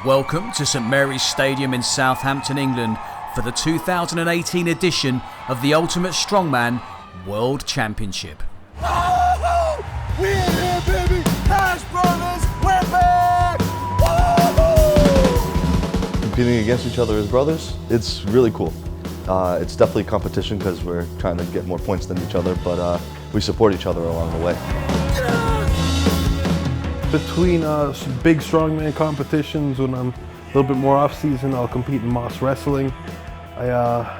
Welcome to St Mary's Stadium in Southampton, England for the 2018 edition of the Ultimate Strongman World Championship. Woo-hoo! We're here, baby! Hash Brothers, we're back! Woo-hoo! Competing against each other as brothers, it's really cool. It's definitely competition because we're trying to get more points than each other, but we support each other along the way. Between big strongman competitions, when I'm a little bit more off-season, I'll compete in Moss Wrestling. I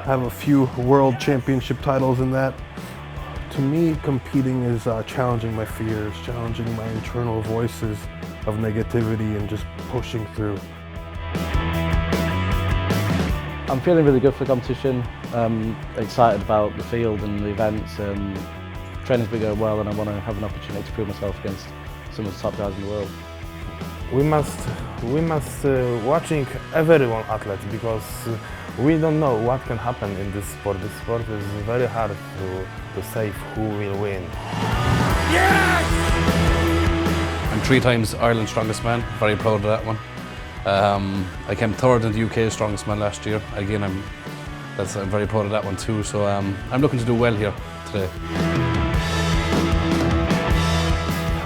have a few World Championship titles in that. To me, competing is challenging my fears, challenging my internal voices of negativity and just pushing through. I'm feeling really good for the competition. Excited about the field and the events. Training's been going well and I want to have an opportunity to prove myself against some of the top guys in the world. We must watching everyone athlete because we don't know what can happen in this sport. This sport is very hard to say who will win. Yes! I'm 3 times Ireland's strongest man, very proud of that one. I came 3rd in the UK's strongest man last year. Again, I'm very proud of that one too, so I'm looking to do well here today.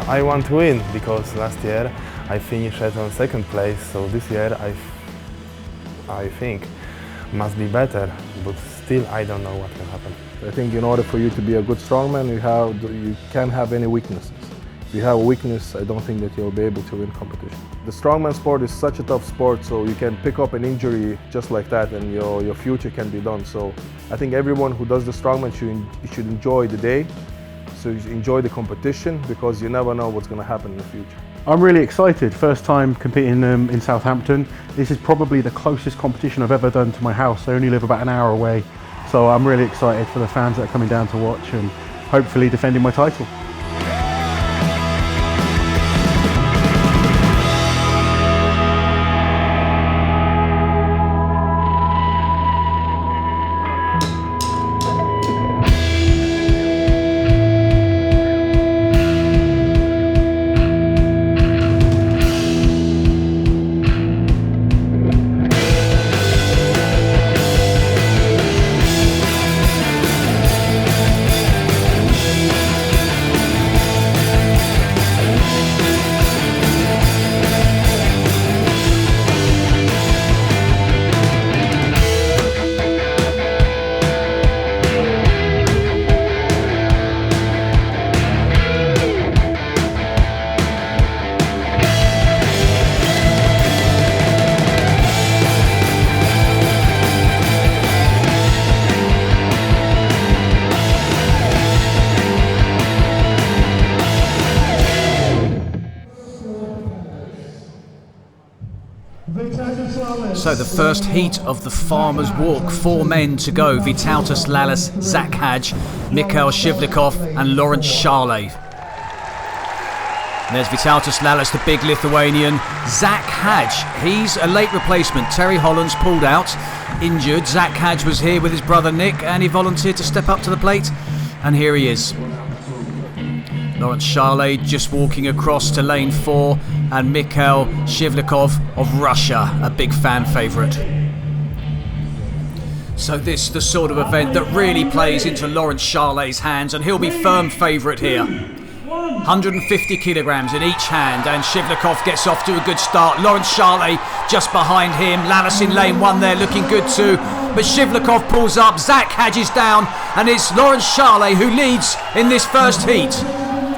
I want to win because last year I finished on 2nd place, so this year I think must be better, but still I don't know what can happen. I think in order for you to be a good strongman, you can't have any weaknesses. If you have a weakness, I don't think that you'll be able to win competition. The strongman sport is such a tough sport, so you can pick up an injury just like that and your future can be done. So I think everyone who does the strongman should enjoy the day. So you enjoy the competition because you never know what's going to happen in the future. I'm really excited. First time competing in Southampton. This is probably the closest competition I've ever done to my house. I only live about an hour away. So I'm really excited for the fans that are coming down to watch and hopefully defending my title. So the first heat of the Farmer's Walk, 4 men to go: Vytautas Lalis, Zach Hadj, Mikhail Shivlikov and Lawrence Charlet. And there's Vytautas Lalis, the big Lithuanian. Zach Hadj, he's a late replacement. Terry Holland's pulled out, injured. Zach Hadj was here with his brother Nick and he volunteered to step up to the plate. And here he is. Lawrence Charlet just walking across to lane 4, and Mikhail Shivlikov of Russia, a big fan favourite. So this is the sort of event that really plays into Lawrence Charlet's hands, and he'll be firm favourite here. 150 kilograms in each hand, and Shivlikov gets off to a good start. Lawrence Charlet just behind him. Lalis in lane 1 there, looking good too. But Shivlikov pulls up, Zach Hadj is down, and it's Lawrence Charlet who leads in this first heat.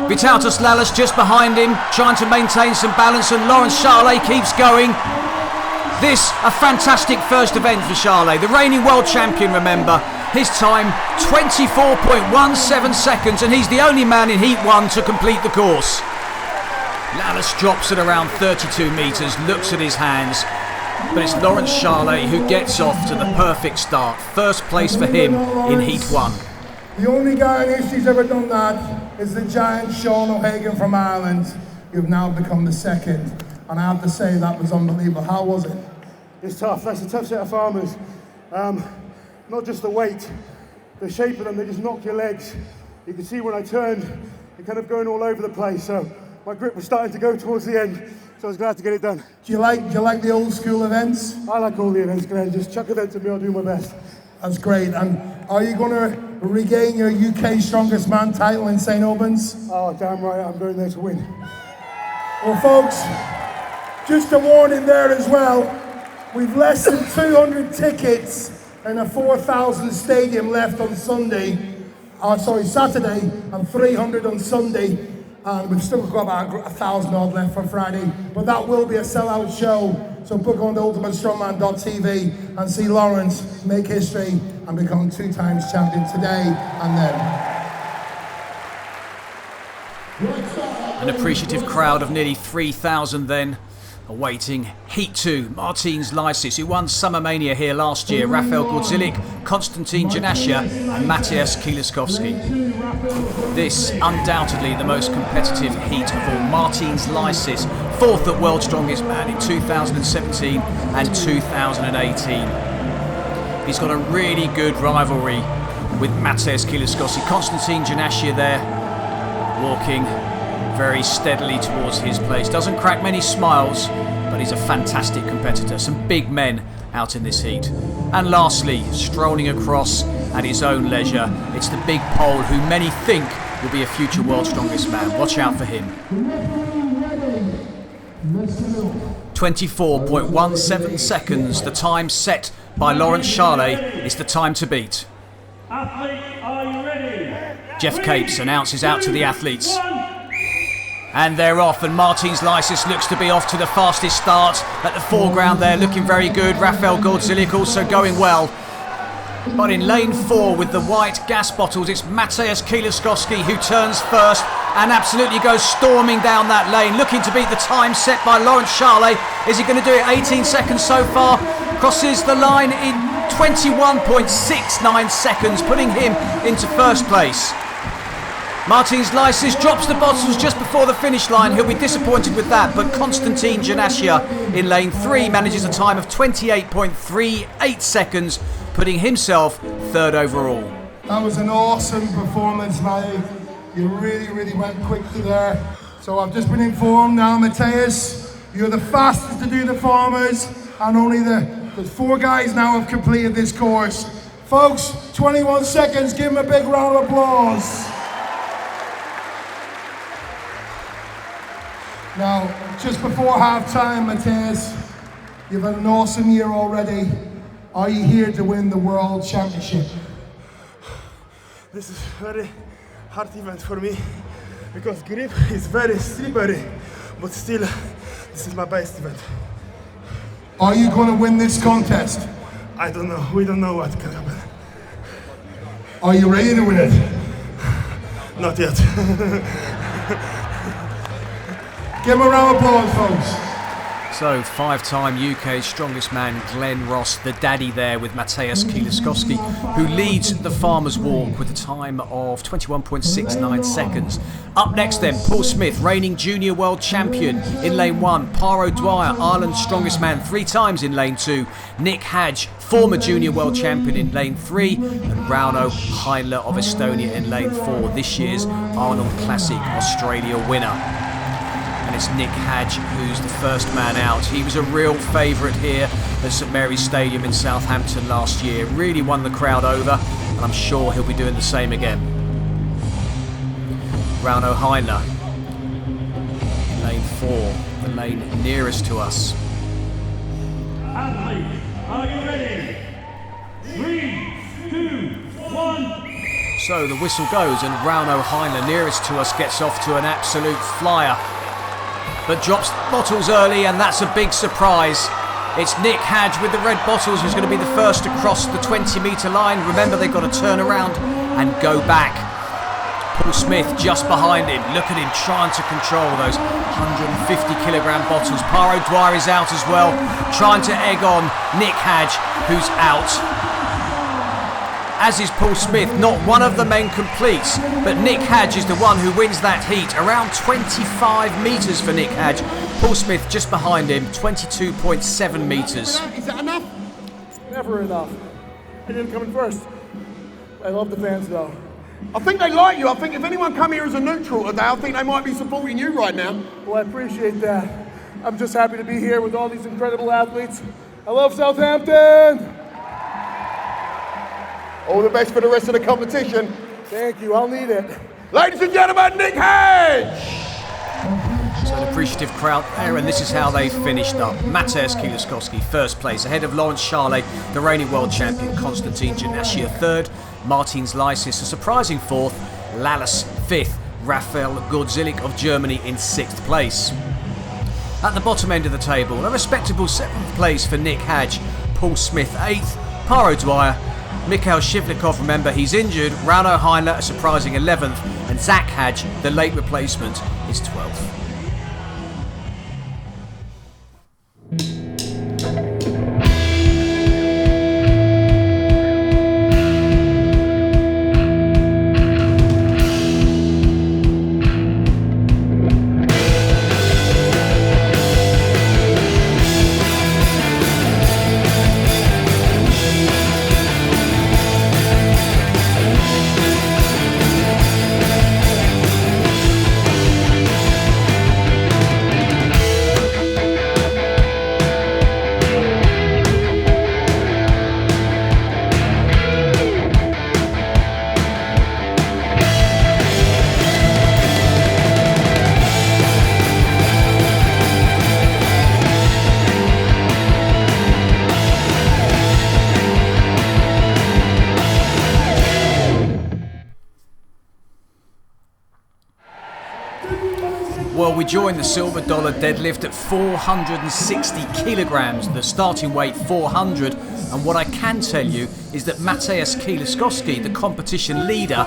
Vytautas Lalis just behind him, trying to maintain some balance, and Lawrence Charlet keeps going. This, a fantastic first event for Charlet, the reigning world champion, remember. His time, 24.17 seconds, and he's the only man in Heat 1 to complete the course. Lalis drops at around 32 metres, looks at his hands, but it's Lawrence Charlet who gets off to the perfect start. First place for him in Heat 1. The only guy in history who's ever done that is the giant Sean O'Hagan from Ireland. You've now become the 2nd, and I have to say that was unbelievable. How was it? It's tough. That's a tough set of farmers. Not just the weight, the shape of them, they just knock your legs. You can see when I turned, they're kind of going all over the place. So my grip was starting to go towards the end. So I was glad to get it done. Do you like the old school events? I like all the events, Glenn. Just chuck events at me, I'll do my best. That's great. And are you going to regain your UK Strongest Man title in St Albans? Oh, damn right, I'm going there to win. Well, folks, just a warning there as well. We've less than 200 tickets in a 4,000 stadium left on Saturday, and 300 on Sunday. And we've still got about 1,000 odd left for Friday. But that will be a sellout show. So book on to ultimatestrongman.tv and see Lawrence make history and become 2 times champion today and then. An appreciative crowd of nearly 3,000 then, awaiting Heat 2. Martins Licis, who won Summermania here last year, Rafael Gordzilik, Konstantin Janassia and MATEUSZ KIELISZKOWSKI. This, undoubtedly the most competitive heat of all. Martins Licis, 4th at World's Strongest Man in 2017 and 2018. He's got a really good rivalry with MATEUSZ KIELISZKOWSKI. Konstantin Janassia there, walking very steadily towards his place. Doesn't crack many smiles, but he's a fantastic competitor. Some big men out in this heat. And lastly, strolling across at his own leisure, it's the big Pole who many think will be a future World's Strongest Man. Watch out for him. 24.17 seconds, the time set by Lawrence Charlet, is the time to beat. Jeff Capes announces out to the athletes. And they're off, and Martins Licis looks to be off to the fastest start at the foreground there, looking very good. Rafael Gordzilik also going well. But in lane 4 with the white gas bottles, it's MATEUSZ KIELISZKOWSKI who turns first and absolutely goes storming down that lane, looking to beat the time set by Lawrence Charlet. Is he going to do it? 18 seconds so far. Crosses the line in 21.69 seconds, putting him into first place. Martins Licis drops the bottles just before the finish line. He'll be disappointed with that, but Konstantin Janassia in lane 3 manages a time of 28.38 seconds, putting himself 3rd overall. That was an awesome performance, Matty. You really went quickly there. So I've just been informed now, MATEUSZ, you're the fastest to do the farmers, and only the 4 guys now have completed this course. Folks, 21 seconds, give him a big round of applause. Now, just before half-time, MATEUSZ, you've had an awesome year already. Are you here to win the World Championship? This is a very hard event for me because grip is very slippery, but still, this is my best event. Are you going to win this contest? I don't know. We don't know what can happen. Are you ready to win it? Not yet. Give him a round of applause, folks. So, 5-time UK Strongest Man Glenn Ross, the daddy there with MATEUSZ KIELISZKOWSKI, who leads the Farmer's Walk with a time of 21.69 seconds. Up next then, Paul Smith, reigning Junior World Champion in lane 1. Par O'Dwyer, Ireland's Strongest Man 3 times in lane 2. Nick Hadge, former Junior World Champion in lane 3. And Rauno Heinle of Estonia in lane 4, this year's Arnold Classic Australia winner. And it's Nick Hadge who's the first man out. He was a real favourite here at St Mary's Stadium in Southampton last year. Really won the crowd over, and I'm sure he'll be doing the same again. Rauno Heinle in lane 4, the lane nearest to us. Athletes, are you ready? 3, 2, 1. So the whistle goes, and Rauno Heinle, nearest to us, gets off to an absolute flyer, but drops bottles early, and that's a big surprise. It's Nick Hadge with the red bottles who's going to be the first to cross the 20-metre line. Remember, they've got to turn around and go back. Paul Smith just behind him. Look at him trying to control those 150-kilogram bottles. Par O'Dwyer is out as well, trying to egg on Nick Hadge, who's out. As is Paul Smith. Not one of the men completes, but Nick Hadge is the one who wins that heat. Around 25 metres for Nick Hadge. Paul Smith just behind him, 22.7 metres. Is that enough? Never enough. I didn't come in first. I love the fans though. I think they like you. I think if anyone come here as a neutral today, I think they might be supporting you right now. Well, I appreciate that. I'm just happy to be here with all these incredible athletes. I love Southampton. All the best for the rest of the competition. Thank you, I'll need it. Ladies and gentlemen, Nick Hedge! So an appreciative crowd there, and this is how they finished up. MATEUSZ KIELISZKOWSKI first place, ahead of Lawrence Charlet, the reigning world champion, Konstantin Janashia third, Martins Licis a surprising fourth, Lalas fifth, Rafael Gordzilic of Germany in sixth place. At the bottom end of the table, a respectable seventh place for Nick Hadge, Paul Smith eighth, Paro Dwyer, Mikhail Shivlikov, remember he's injured, Rauno Heinler a surprising 11th, and Zach Hadge, the late replacement, is 12th. Well, we join the silver dollar deadlift at 460 kilograms, the starting weight 400, and what I can tell you is that MATEUSZ KIELISZKOWSKI, the competition leader,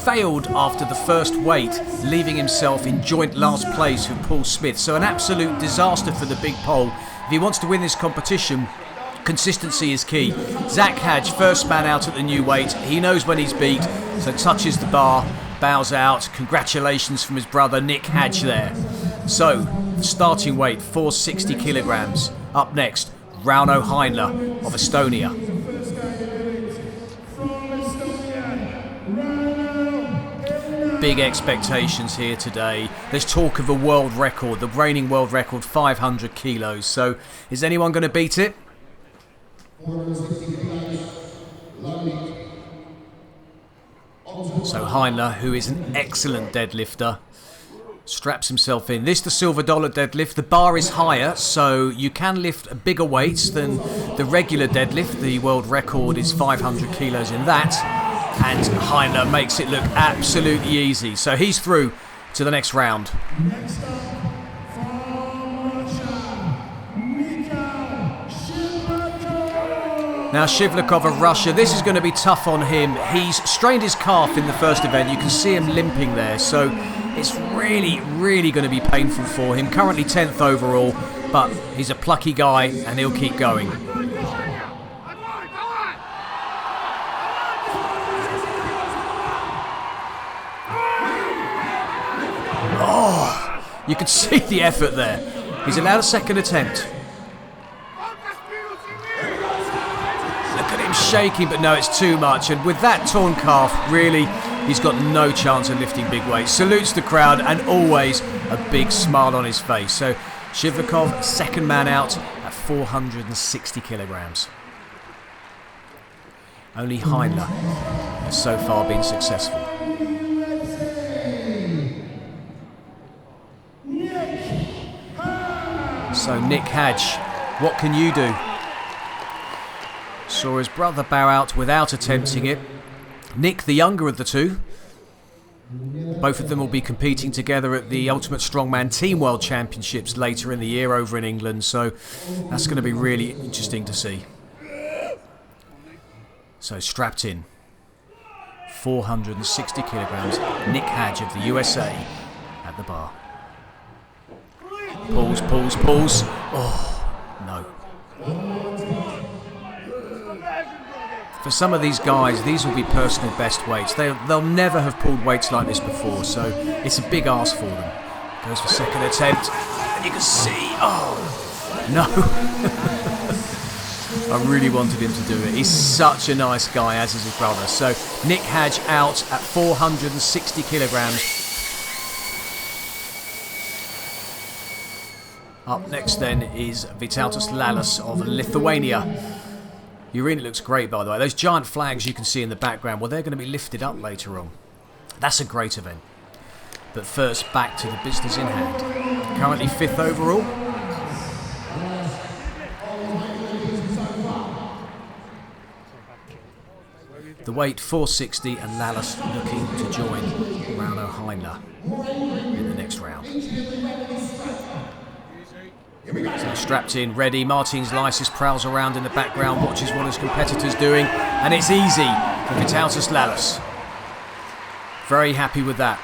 failed after the first weight, leaving himself in joint last place with Paul Smith. So an absolute disaster for the big pole. If he wants to win this competition, consistency is key. Zach Hadge, first man out at the new weight, he knows when he's beat, so touches the bar, bows out. Congratulations from his brother Nick Hadge there. So, the starting weight, 460 kilograms. Up next, Rauno Heinler of Estonia. Big expectations here today. There's talk of a world record, the reigning world record, 500 kilos. So, is anyone going to beat it? So Heinler, who is an excellent deadlifter, straps himself in. This the silver dollar deadlift. The bar is higher, so you can lift bigger weights than the regular deadlift. The world record is 500 kilos in that. And Heinler makes it look absolutely easy. So he's through to the next round. Now Shivlikov of Russia, this is going to be tough on him. He's strained his calf in the first event. You can see him limping there. So it's really, really going to be painful for him. Currently 10th overall, but he's a plucky guy and he'll keep going. Oh, you can see the effort there. He's allowed a second attempt. Shaking, but no, it's too much, and with that torn calf, really he's got no chance of lifting big weights. Salutes the crowd and always a big smile on his face. So Shivlikov, second man out at 460 kilograms. Only Heinler has so far been successful. So Nick Hadge, what can you do? Saw his brother bow out without attempting it. Nick, the younger of the two. Both of them will be competing together at the Ultimate Strongman Team World Championships later in the year over in England, so that's going to be really interesting to see. So strapped in, 460 kilograms, Nick Hadge of the USA at the bar. Pulls, pulls, pulls. Oh, no. For some of these guys, these will be personal best weights. They'll never have pulled weights like this before, so it's a big ask for them. Goes for second attempt, and you can see, oh, no. I really wanted him to do it. He's such a nice guy, as is his brother. So Nick Hadge out at 460 kilograms. Up next then is Vytautas Lalis of Lithuania. The arena looks great, by the way. Those giant flags you can see in the background, well, they're going to be lifted up later on. That's a great event. But first, back to the business in hand. Currently 5th overall. The weight 460, and Lalis looking to join Rauno Heinler in the next round. So strapped in, ready. Martins Licis prowls around in the background, watches what his competitor's doing, and it's easy for Vytautas Lalis. Very happy with that.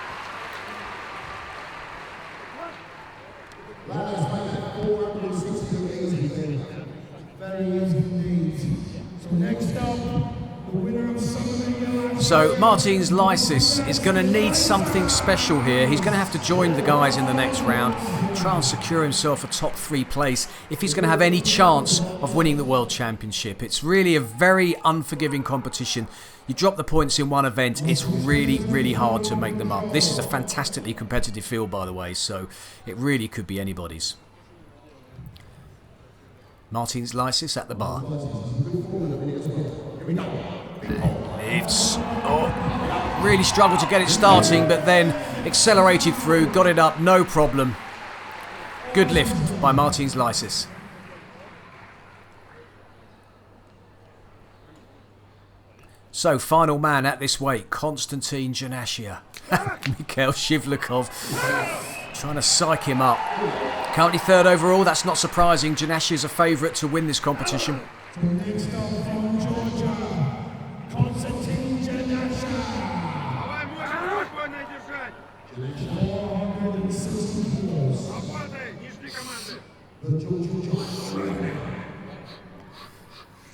So Martins Licis is going to need something special here. He's going to have to join the guys in the next round, try and secure himself a top 3 place if he's going to have any chance of winning the World Championship. It's really a very unforgiving competition. You drop the points in one event, it's really, really hard to make them up. This is a fantastically competitive field, by the way, so it really could be anybody's. Martins Licis at the bar. Lifts. Oh, really struggled to get it starting, but then accelerated through, got it up, no problem. Good lift by Martins Licis. So, final man at this weight, Konstantin Janashia. Mikhail Shivlikov trying to psych him up. Currently 3rd overall, that's not surprising. Janashia is a favourite to win this competition.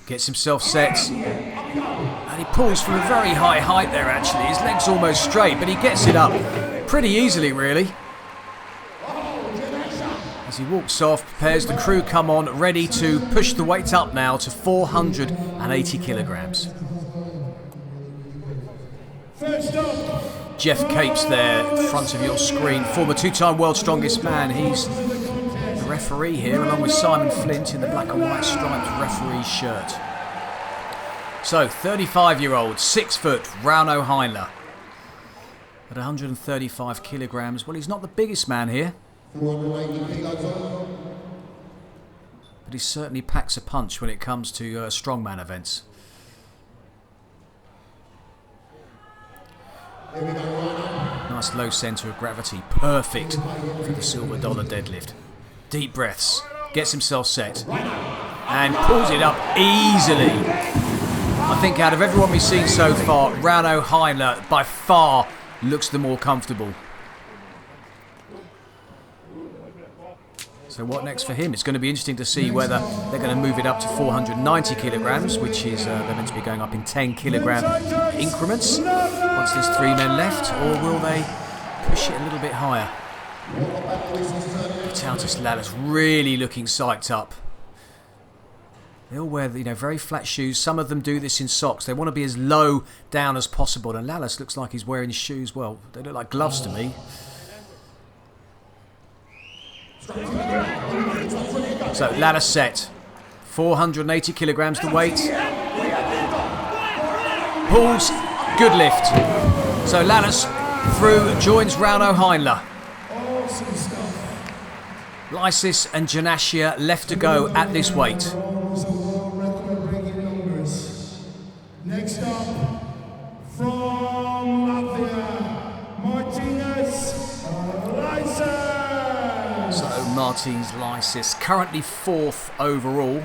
Gets himself set, and he pulls from a very high height there actually. His leg's almost straight, but he gets it up pretty easily really. As he walks off, prepares the crew come on, ready to push the weight up now to 480 kilograms. Jeff Capes there in front of your screen, former 2-time World's Strongest Man. He's the referee here, along with Simon Flint in the black and white striped referee shirt. So, 35-year-old, 6 foot, Rauno Heinler. At 135 kilograms, well, he's not the biggest man here. But he certainly packs a punch when it comes to strongman events. Nice low centre of gravity, perfect for the silver dollar deadlift. Deep breaths, gets himself set, and pulls it up easily. I think out of everyone we've seen so far, Rauno Heinler by far looks the more comfortable. So what next for him? It's going to be interesting to see whether they're going to move it up to 490 kilograms, which is they're meant to be going up in 10 kilogram increments once there's 3 men left, or will they push it a little bit higher? Vytautas Lalis really looking psyched up. They all wear, very flat shoes. Some of them do this in socks. They want to be as low down as possible. And Lalis looks like he's wearing shoes. Well, they look like gloves to me. So Lalis set. 480 kilograms to weight. Pulls. Good lift. So Lalis through, joins Rauno Heinler. Licis and Janashia left to go at this weight. Next up, from Latvia, Martins Licis. So Martins Licis, currently 4th overall.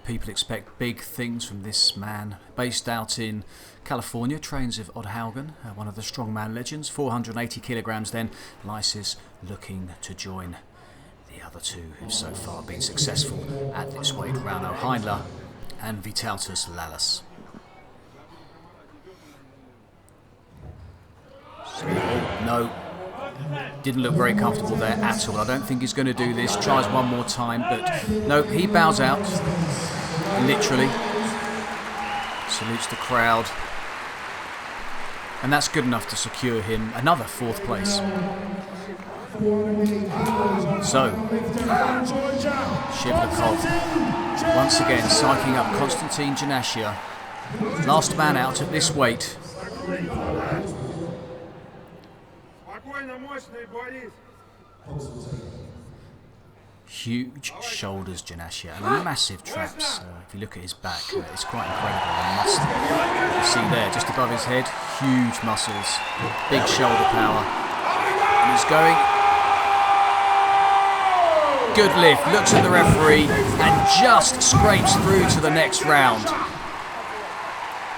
People expect big things from this man. Based out in California, trains of Odd Haugen, one of the strongman legends. 480 kilograms then. Licis looking to join the other two who've so far been successful at this weight, Rauno Heinler and Vytautas Lalis. No, didn't look very comfortable there at all. I don't think he's going to do this. Tries one more time, but no, he bows out. Literally. Salutes the crowd. And that's good enough to secure him another 4th place. So, Shivlikov once again psyching up Konstantin Janashia. Last man out at this weight. Huge shoulders, Janashia, and massive traps. If you look at his back, it's quite incredible. You see there, just above his head, huge muscles, big shoulder power. And he's going. Good lift, looks at the referee, and just scrapes through to the next round.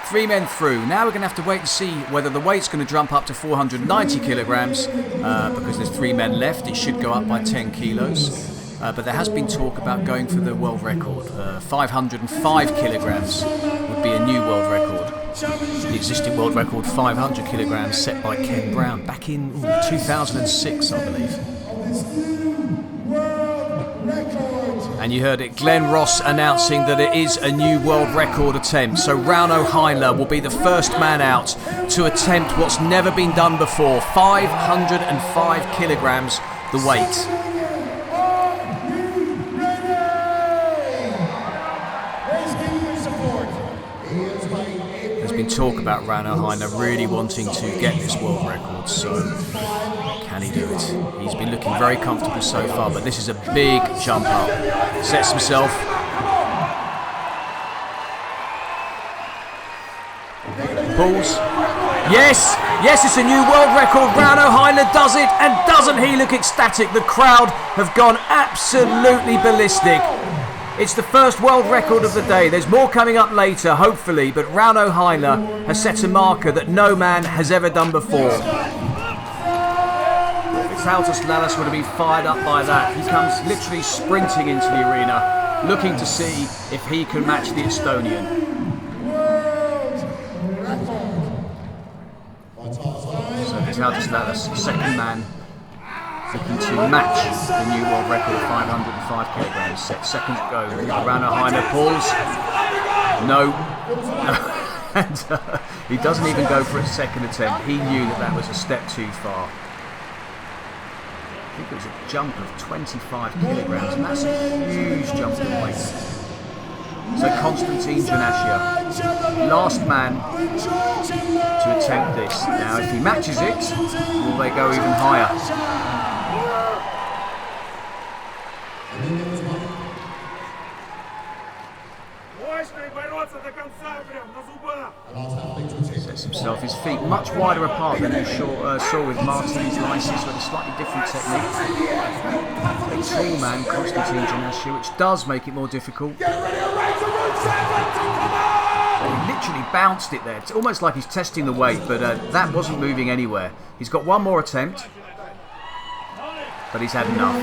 3 men through. Now we're going to have to wait and see whether the weight's going to jump up to 490 kilograms, because there's 3 men left. It should go up by 10 kilos. But there has been talk about going for the world record. 505 kilograms would be a new world record. The existing world record, 500 kilograms, set by Ken Brown back in 2006, I believe. And you heard it, Glenn Ross announcing that it is a new world record attempt. So Rauno Heinler will be the first man out to attempt what's never been done before. 505 kilograms, the weight. There's been talk about Rauno Heinler really wanting to get this world record, so can he do it? He's been looking very comfortable so far, but this is a big jump up. Sets himself. Pulls. Yes! Yes, it's a new world record. Rauno Heinler does it, and doesn't he look ecstatic? The crowd have gone absolutely ballistic. It's the first world record of the day. There's more coming up later, hopefully, but Rauno Heinler has set a marker that no man has ever done before. Vytautas Lalas would have been fired up by that. He comes literally sprinting into the arena, looking to see if he can match the Estonian. So Vytautas Lalas, second man, looking to match the new world record of 505 kilograms. Set second to go. Rauno Heinler pulls. No. And he doesn't even go for a second attempt. He knew that that was a step too far. I think it was a jump of 25 kilograms, and that's a huge jump in weight. So Konstantin Janashia, last man to attempt this. Now if he matches it, will they go even higher? Sets himself, his feet much wider apart than you saw with Martin's Licis, with a slightly different technique. A tall man, Konstantin Janashia, which does make it more difficult. He literally bounced it there. It's almost like he's testing the weight, but that wasn't moving anywhere. He's got one more attempt, but he's had enough.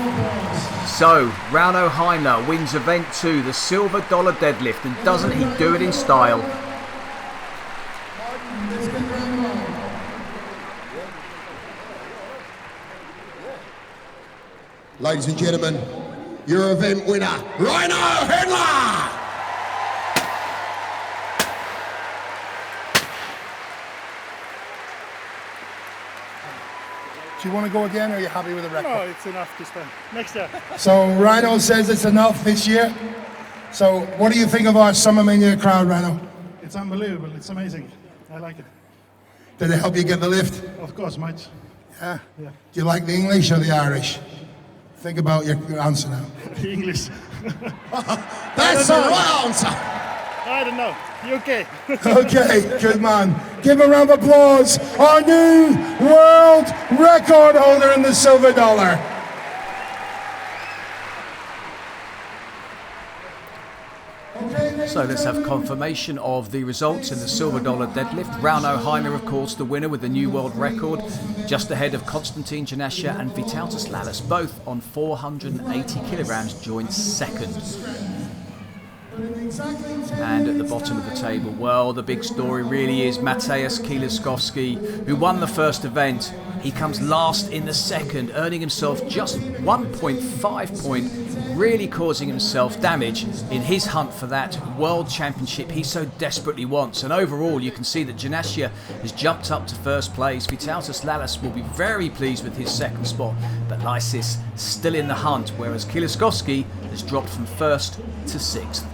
So, Rauno Heinler wins event 2, the silver dollar deadlift, and doesn't he do it in style? Ladies and gentlemen, your event winner, Rauno Heinler! Do you want to go again, or are you happy with the record? No, it's enough this time. Next year. So Rauno says it's enough this year. So what do you think of our Summermania crowd, Rauno? It's unbelievable. It's amazing. I like it. Did it help you get the lift? Of course, much. Yeah? Do you like the English or the Irish? Think about your answer now. English. That's the right answer. I don't know. UK. Okay, good man. Give a round of applause. Our new world record holder in the silver dollar. So let's have confirmation of the results in the silver dollar deadlift. Rauno Heinler, of course, the winner with the new world record, just ahead of Konstantin Janashia and Vytautas Lalas, both on 480 kilograms, joined second. And at the bottom of the table, well, the big story really is MATEUSZ KIELISZKOWSKI, who won the first event. He comes last in the second, earning himself just 1.5 point, really causing himself damage in his hunt for that World Championship he so desperately wants. And overall, you can see that Janassia has jumped up to first place. Vytautas Lalas will be very pleased with his second spot, but Licis still in the hunt, whereas KIELISZKOWSKI has dropped from first to sixth.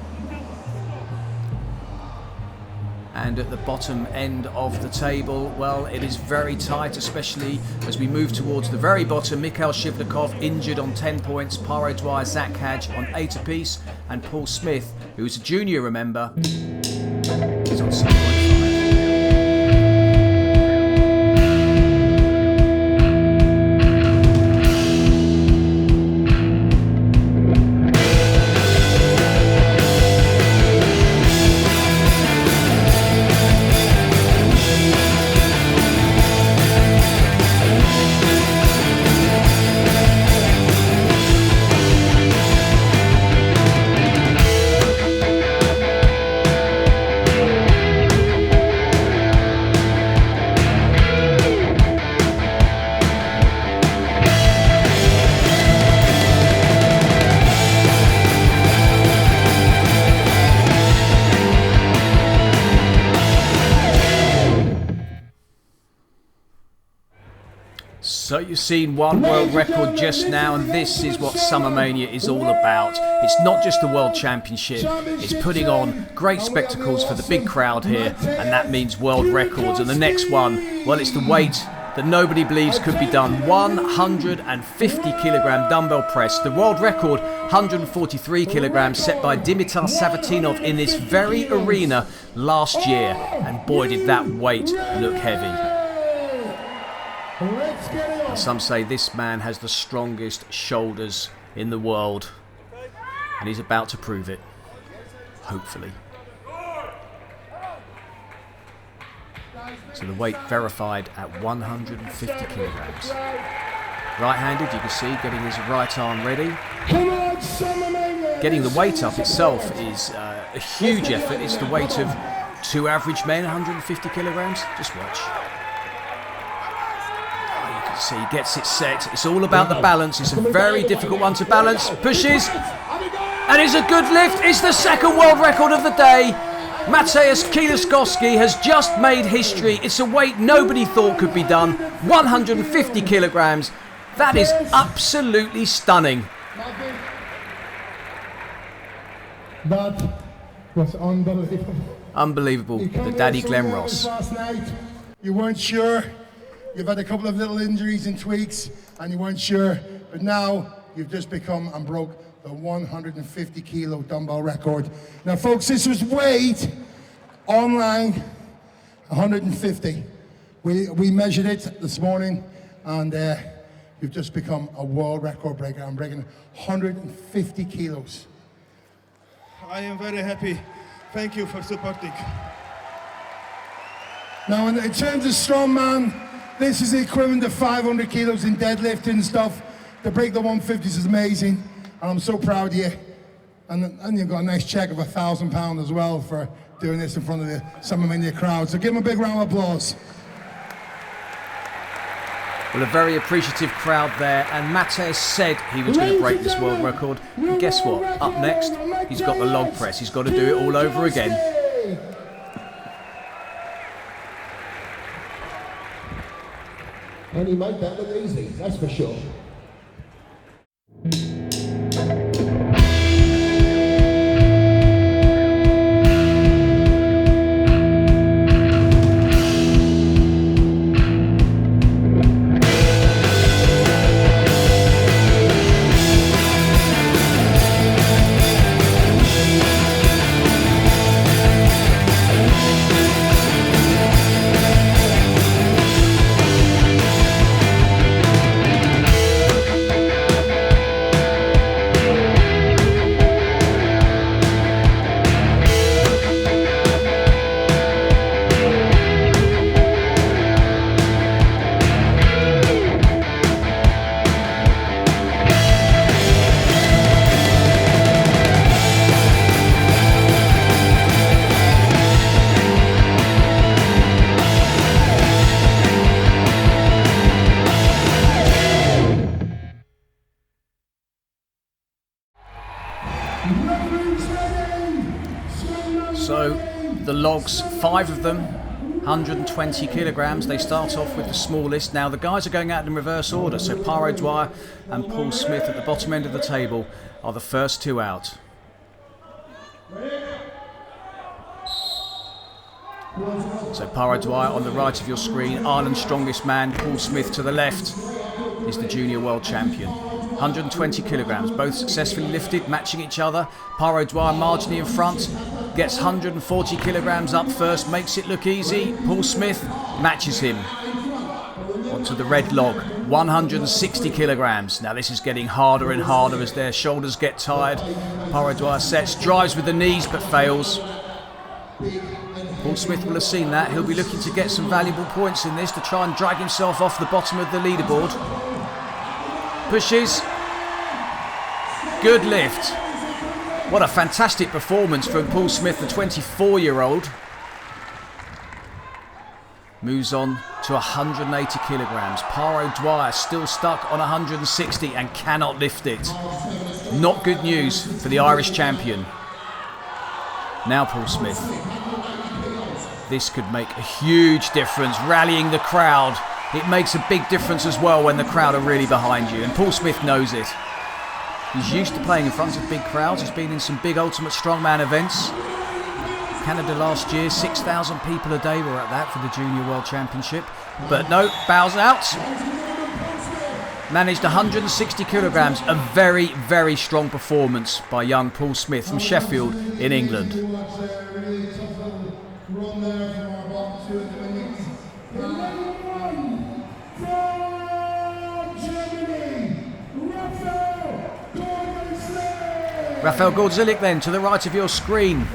And at the bottom end of the table, well, it is very tight, especially as we move towards the very bottom. Mikhail Shivlikov injured on 10 points, Paro Dwyer, Zach Hadge on 8 apiece, and Paul Smith, who is a junior, remember, is on 6.5. So you've seen one world record just now, and this is what Summermania is all about. It's not just the World Championship, it's putting on great spectacles for the big crowd here, and that means world records. And the next one, well, it's the weight that nobody believes could be done. 150 kilogram dumbbell press. The world record, 143 kilograms, set by Dimitar Savatinov in this very arena last year. And boy, did that weight look heavy. And some say this man has the strongest shoulders in the world, and he's about to prove it, hopefully. So the weight verified at 150 kilograms. Right-handed, you can see, getting his right arm ready. Getting the weight up itself is a huge effort. It's the weight of 2 average men, 150 kilograms. Just watch. So he gets it set. It's all about the balance. It's a very difficult one to balance. Pushes. And it's a good lift. It's the second world record of the day. MATEUSZ KIELISZKOWSKI has just made history. It's a weight nobody thought could be done. 150 kilograms. That is absolutely stunning. That was unbelievable. Unbelievable. The Daddy Glen Ross. You weren't sure. You've had a couple of little injuries and tweaks, and you weren't sure, but now you've just become and broke the 150 kilo dumbbell record. Now folks, this was weighed online 150. We measured it this morning, and you've just become a world record breaker. I'm breaking 150 kilos. I am very happy. Thank you for supporting. Now in terms of strongman, this is the equivalent of 500 kilos in deadlifting and stuff. To break the 150s is amazing, and I'm so proud of you. And you've got a nice check of £1,000 as well for doing this in front of the Summermania crowd. So give him a big round of applause. Well, a very appreciative crowd there, and MATEUSZ said he was going to break this world record. And guess what? Up next, he's got the log press. He's got to do it all over again. And he made that look easy, that's for sure. So the logs, 5 of them, 120 kilograms. They start off with the smallest. Now the guys are going out in reverse order. So Pyro Dwyer and Paul Smith at the bottom end of the table are the first 2 out. So Pyro Dwyer on the right of your screen, Ireland's strongest man. Paul Smith to the left is the junior world champion. 120 kilograms, both successfully lifted, matching each other. Pyro Dwyer marginally in front, gets 140 kilograms up first, makes it look easy. Paul Smith matches him. Onto the red log, 160 kilograms. Now this is getting harder and harder as their shoulders get tired. Pyro Dwyer sets, drives with the knees but fails. Paul Smith will have seen that. He'll be looking to get some valuable points in this to try and drag himself off the bottom of the leaderboard. Pushes. Good lift. What a fantastic performance from Paul Smith, the 24-year-old. Moves on to 180 kilograms. Pyro Dwyer still stuck on 160 and cannot lift it. Not good news for the Irish champion. Now Paul Smith. This could make a huge difference, rallying the crowd. It makes a big difference as well when the crowd are really behind you, and Paul Smith knows it. He's used to playing in front of big crowds. He's been in some big Ultimate Strongman events. Canada last year, 6,000 people a day were at that for the Junior World Championship. But no, bows out. Managed 160 kilograms. A very, very strong performance by young Paul Smith from Sheffield in England. Rafael Gordzilic then to the right of your screen.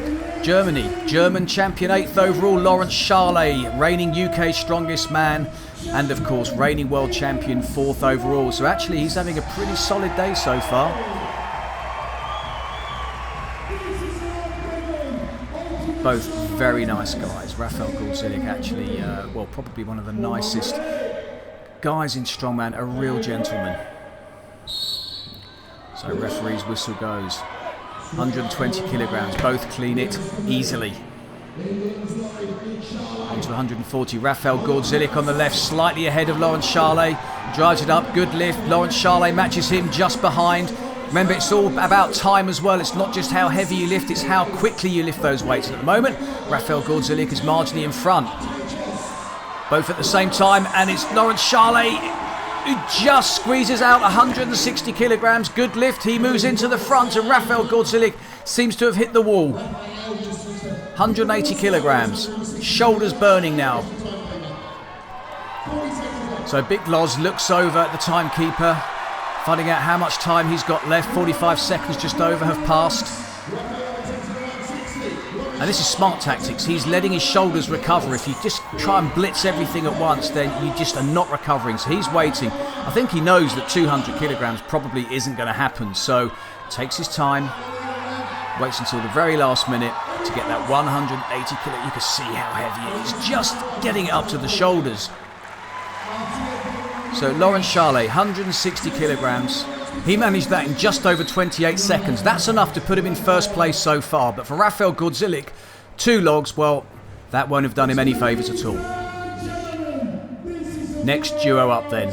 Germany, German champion 8th overall, Lawrence Charlet, reigning UK strongest man, and of course reigning world champion 4th overall. So actually he's having a pretty solid day so far. Both very nice guys. Rafael Gordzilic actually, well, probably one of the nicest guys in Strongman, a real gentleman. So referee's whistle goes. 120 kilograms, both clean it easily. On to 140, Rafael Gordzilic on the left, slightly ahead of Lawrence Charlet. Drives it up, good lift. Lawrence Charlet matches him just behind. Remember, it's all about time as well. It's not just how heavy you lift, it's how quickly you lift those weights. And at the moment, Rafael Gordzilic is marginally in front. Both at the same time, and it's Lawrence Charlet who just squeezes out 160 kilograms. Good lift. He moves into the front, and Rafael Gordzilic seems to have hit the wall. 180 kilograms. Shoulders burning now. So Big Loz looks over at the timekeeper, finding out how much time he's got left. 45 seconds just over have passed. And this is smart tactics. He's letting his shoulders recover. If you just try and blitz everything at once, then you just are not recovering. So he's waiting. I think he knows that 200 kilograms probably isn't going to happen. So takes his time, waits until the very last minute to get that 180 kilo. You can see how heavy it is, just getting it up to the shoulders. So Lawrence Charlet, 160 kilograms. He managed that in just over 28 seconds. That's enough to put him in first place so far. But for Rafael Gordzilic, 2 logs, well, that won't have done him any favours at all. Next duo up then.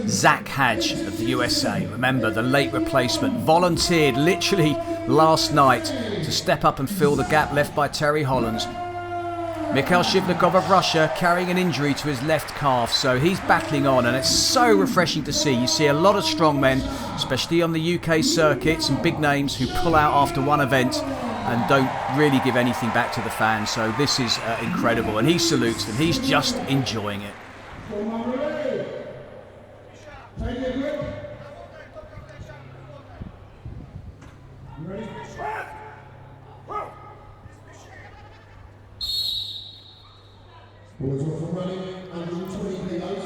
Zach Hadge of the USA. Remember, the late replacement. Volunteered literally last night to step up and fill the gap left by Terry Hollands. Mikhail Shivlikov of Russia carrying an injury to his left calf, so he's battling on, and it's so refreshing to see. You see a lot of strongmen, especially on the UK circuit, some big names who pull out after one event and don't really give anything back to the fans. So this is incredible, and he salutes them. He's just enjoying it.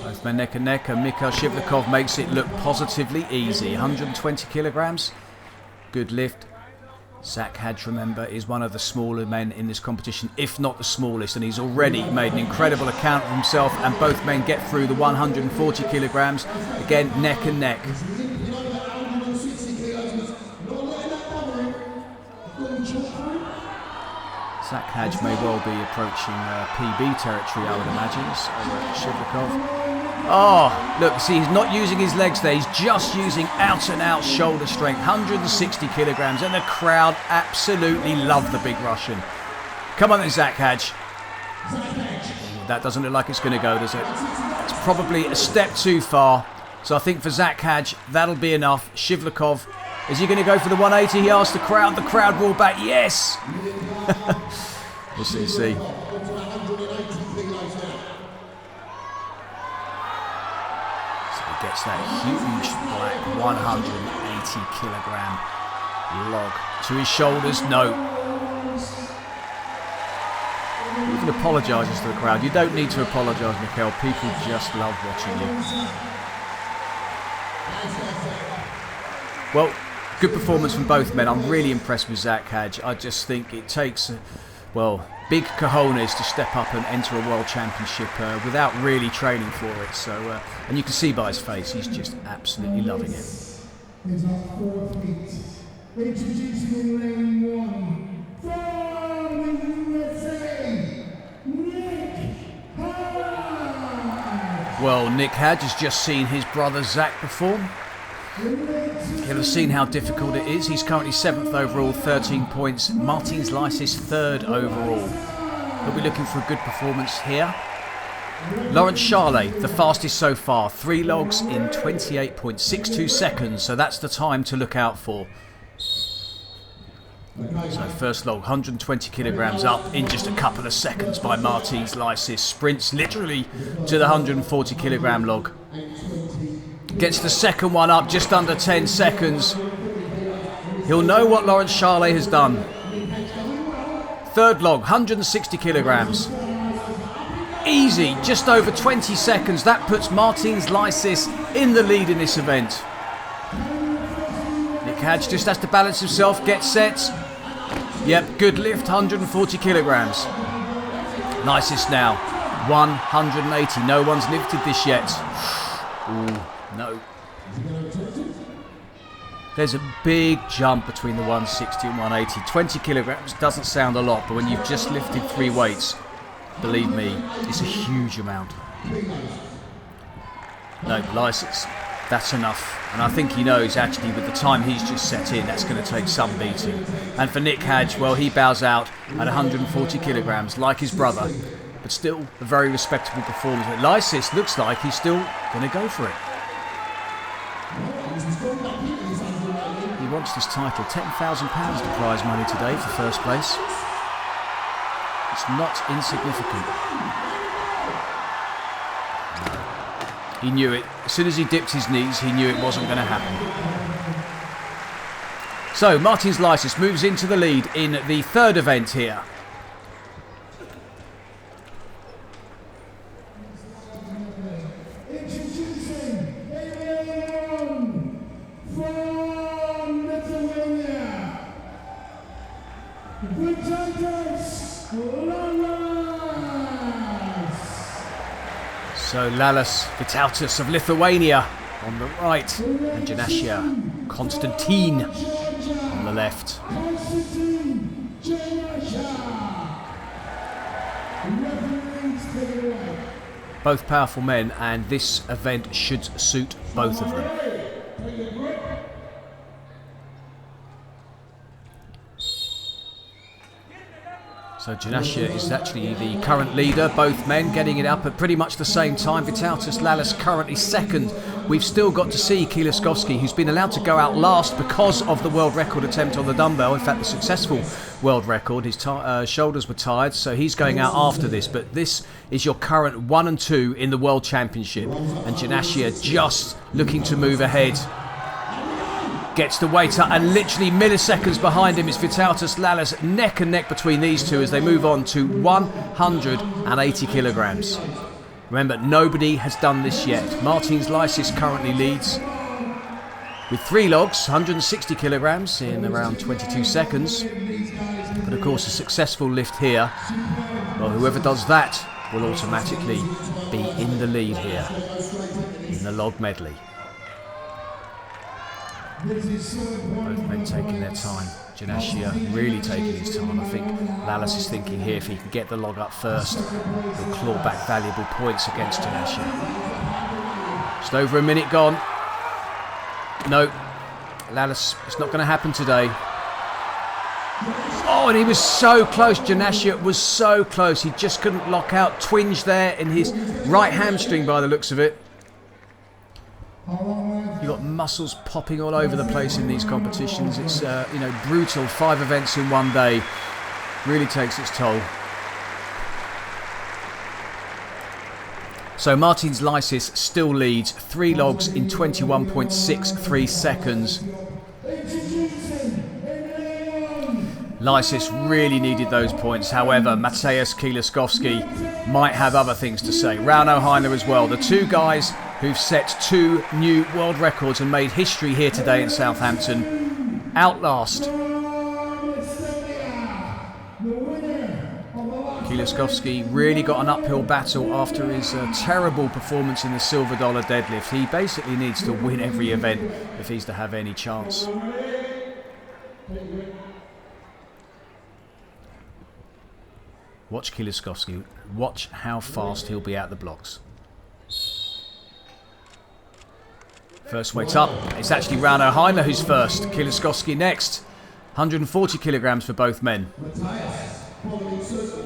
Both men neck and neck, and Mikhail Shivlikov makes it look positively easy. 120 kilograms, good lift. Zach Hadge, remember, is one of the smaller men in this competition, if not the smallest, and he's already made an incredible account of himself, and both men get through the 140 kilograms. Again, neck and neck. Zach Hadge may well be approaching PB territory, I would imagine, over Shivlikov. Oh, look, see, he's not using his legs there. He's just using out-and-out shoulder strength, 160 kilograms, and the crowd absolutely love the big Russian. Come on then, Zach Hadge. That doesn't look like it's going to go, does it? It's probably a step too far. So I think for Zach Hadge, that'll be enough. Shivlikov, is he going to go for the 180? He asked the crowd. The crowd roared back, yes! We'll see. So he gets that huge black 180 kilogram log to his shoulders. No. He even apologises to the crowd. You don't need to apologise, Mikhail. People just love watching you. Well, good performance from both men. I'm really impressed with Zach Hadge. I just think it takes, well, big cojones to step up and enter a World Championship without really training for it. So, and you can see by his face, he's just absolutely loving it. Is our fourth heat. Introducing in lane 1 from the USA, Nick Hadge. Well, Nick Hadge has just seen his brother Zach perform. He'll have seen how difficult it is. He's currently 7th overall, 13 points. Martins Licis 3rd overall. He'll be looking for a good performance here. Lawrence Charlet, the fastest so far. 3 logs in 28.62 seconds. So that's the time to look out for. So first log, 120 kilograms up in just a couple of seconds by Martins Licis. Sprints literally to the 140 kilogram log. Gets the second one up just under 10 seconds. He'll know what Lawrence Charlet has done. Third log, 160 kilograms. Easy, just over 20 seconds. That puts Martins Licis in the lead in this event. Nick Hadge just has to balance himself, get set. Yep, good lift, 140 kilograms. Licis now, 180. No one's lifted this yet. Ooh. No. There's a big jump between the 160 and 180. 20 kilograms doesn't sound a lot, but when you've just lifted 3 weights, believe me, it's a huge amount. No, Licis, that's enough. And I think he knows, actually, with the time he's just set in, that's going to take some beating. And for Nick Hadge, well, he bows out at 140 kilograms, like his brother. But still, a very respectable performance. But Licis looks like he's still going to go for it. He wants this title. £10,000 the prize money today for first place. It's not insignificant. He knew it. As soon as he dipped his knees, he knew it wasn't going to happen. So, Martins Licis moves into the lead in the 3rd event here. So Licis Vytautas of Lithuania on the right, and Janasia Konstantin on the left. Both powerful men, and this event should suit both of them. So Janasia is actually the current leader, both men getting it up at pretty much the same time. Vytautas Licis currently 2nd. We've still got to see KIELISZKOWSKI, who's been allowed to go out last because of the world record attempt on the dumbbell. In fact, the successful world record. His shoulders were tired, so he's going out after this. But this is your current 1 and 2 in the World Championship. And Janasia just looking to move ahead. Gets the weight up, and literally milliseconds behind him is Vytautas Licis, neck and neck between these two as they move on to 180 kilograms. Remember, nobody has done this yet. Martins Licis currently leads with 3 logs, 160 kilograms in around 22 seconds. But of course, a successful lift here, well, whoever does that will automatically be in the lead here in the log medley. Both men taking their time. Janashia really taking his time. I think Licis is thinking here if he can get the log up first, he'll claw back valuable points against Janashia. Just over a minute gone. No, Licis, it's not going to happen today. Oh, and he was so close. Janashia was so close. He just couldn't lock out. Twinge there in his right hamstring by the looks of it. You've got muscles popping all over the place in these competitions. It's you know, brutal. 5 events in one day really takes its toll. So Martins Licis still leads 3 logs in 21.63 seconds. Licis really needed those points. However, MATEUSZ KIELISZKOWSKI might have other things to say. Rauno Heiner as well. The 2 guys who've set 2 new world records and made history here today in Southampton. Outlast. KIELISZKOWSKI really got an uphill battle after his terrible performance in the silver dollar deadlift. He basically needs to win every event if he's to have any chance. Watch KIELISZKOWSKI. Watch how fast he'll be out the blocks. First weight up. It's actually Rauno Heiner who's first. KIELISZKOWSKI next. 140 kilograms for both men.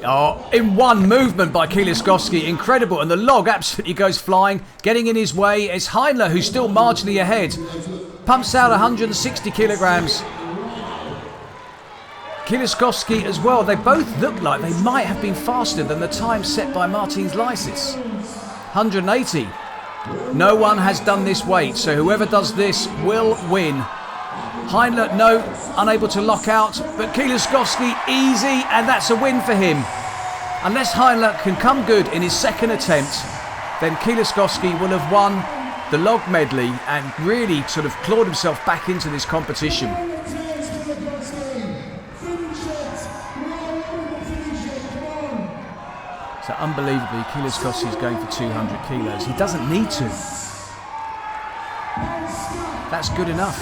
Oh, in one movement by KIELISZKOWSKI. Incredible. And the log absolutely goes flying. Getting in his way is Heiner, who's still marginally ahead. Pumps out 160 kilograms. KIELISZKOWSKI as well. They both look like they might have been faster than the time set by Martins Licis. 180. No one has done this weight, so whoever does this will win. Heiner, no, unable to lock out, but KIELISZKOWSKI easy, and that's a win for him. Unless Heiner can come good in his second attempt, then KIELISZKOWSKI will have won the log medley and really sort of clawed himself back into this competition. So unbelievably, KIELISZKOWSKI is going for 200 kilos. He doesn't need to. That's good enough.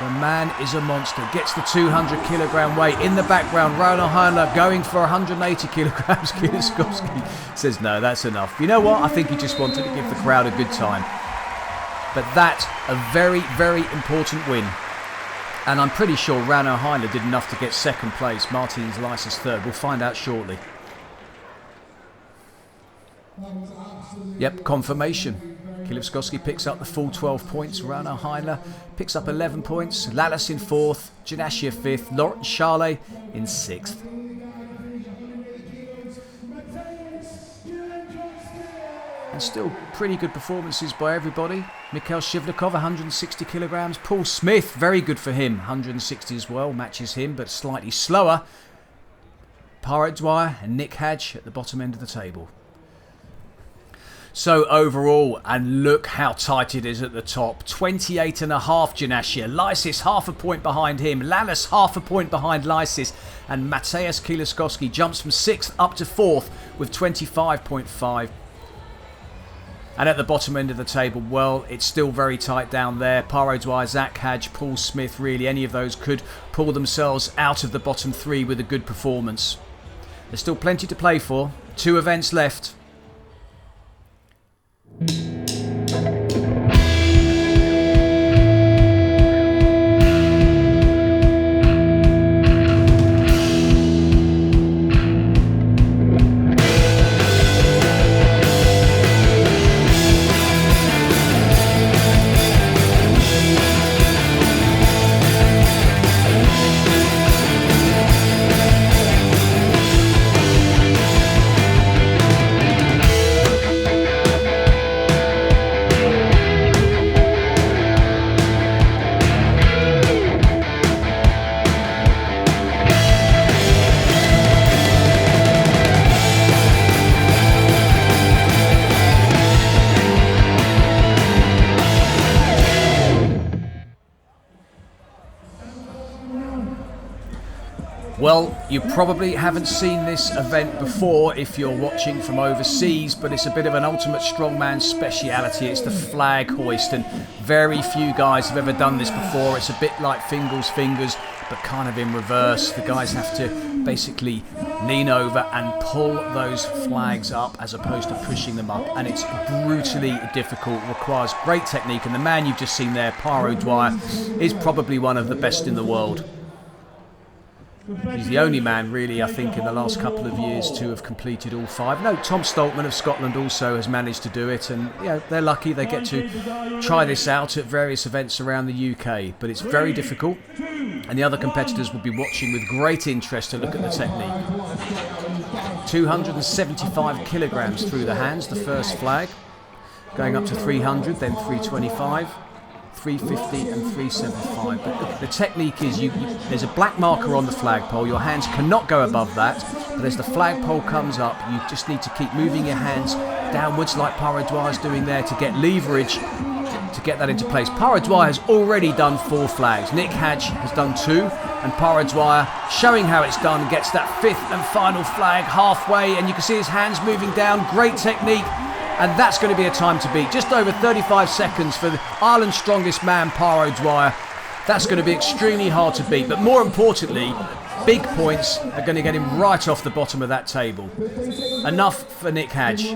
The man is a monster. Gets the 200 kilogram weight. In the background, Rauno Heiner going for 180 kilograms. KIELISZKOWSKI says, no, that's enough. You know what? I think he just wanted to give the crowd a good time. But that's a very, very important win. And I'm pretty sure Rauno Heiner did enough to get second place. Martins Licis third. We'll find out shortly. Yep, confirmation. KIELISZKOWSKI picks up the full 12 points. Rauno Heiner picks up 11 points. Licis in 4th. Janashia 5th. Laurent Charlet in 6th. And still pretty good performances by everybody. Mikhail Shivlikov, 160 kilograms. Paul Smith, very good for him. 160 as well, matches him, but slightly slower. Parrot Dwyer and Nick Hadge at the bottom end of the table. So overall, and look how tight it is at the top. 28.5 Janashia. Licis half a point behind him. Licis half a point behind Licis. And MATEUSZ KIELISZKOWSKI jumps from 6th up to 4th with 25.5. And at the bottom end of the table, well, it's still very tight down there. Parrot Dwyer, Zach Hadge, Paul Smith, really any of those could pull themselves out of the bottom 3 with a good performance. There's still plenty to play for. 2 events left. Well, you probably haven't seen this event before if you're watching from overseas, but it's a bit of an ultimate strongman speciality. It's the flag hoist, and very few guys have ever done this before. It's a bit like Fingal's fingers, but kind of in reverse. The guys have to basically lean over and pull those flags up as opposed to pushing them up, and it's brutally difficult, requires great technique, and the man you've just seen there, Pyro Dwyer, is probably one of the best in the world. He's the only man really, I think, in the last couple of years to have completed all 5. No, Tom Stoltman of Scotland also has managed to do it, and they're lucky they get to try this out at various events around the UK, but it's very difficult, and the other competitors will be watching with great interest to look at the technique. 275 kilograms through the hands, the first flag, going up to 300, then 325. 350 and 375. But the technique is there's a black marker on the flagpole. Your hands cannot go above that, but as the flagpole comes up, you just need to keep moving your hands downwards like Pyro Dwyer's doing there to get leverage to get that into place. Pyro Dwyer has already done 4 flags. Nick Hadge has done 2, and Pyro Dwyer, showing how it's done, gets that 5th and final flag halfway, and you can see his hands moving down. Great technique. And that's going to be a time to beat. Just over 35 seconds for Ireland's strongest man, Pyro Dwyer. That's going to be extremely hard to beat. But more importantly, big points are going to get him right off the bottom of that table. Enough for Nick Hadge.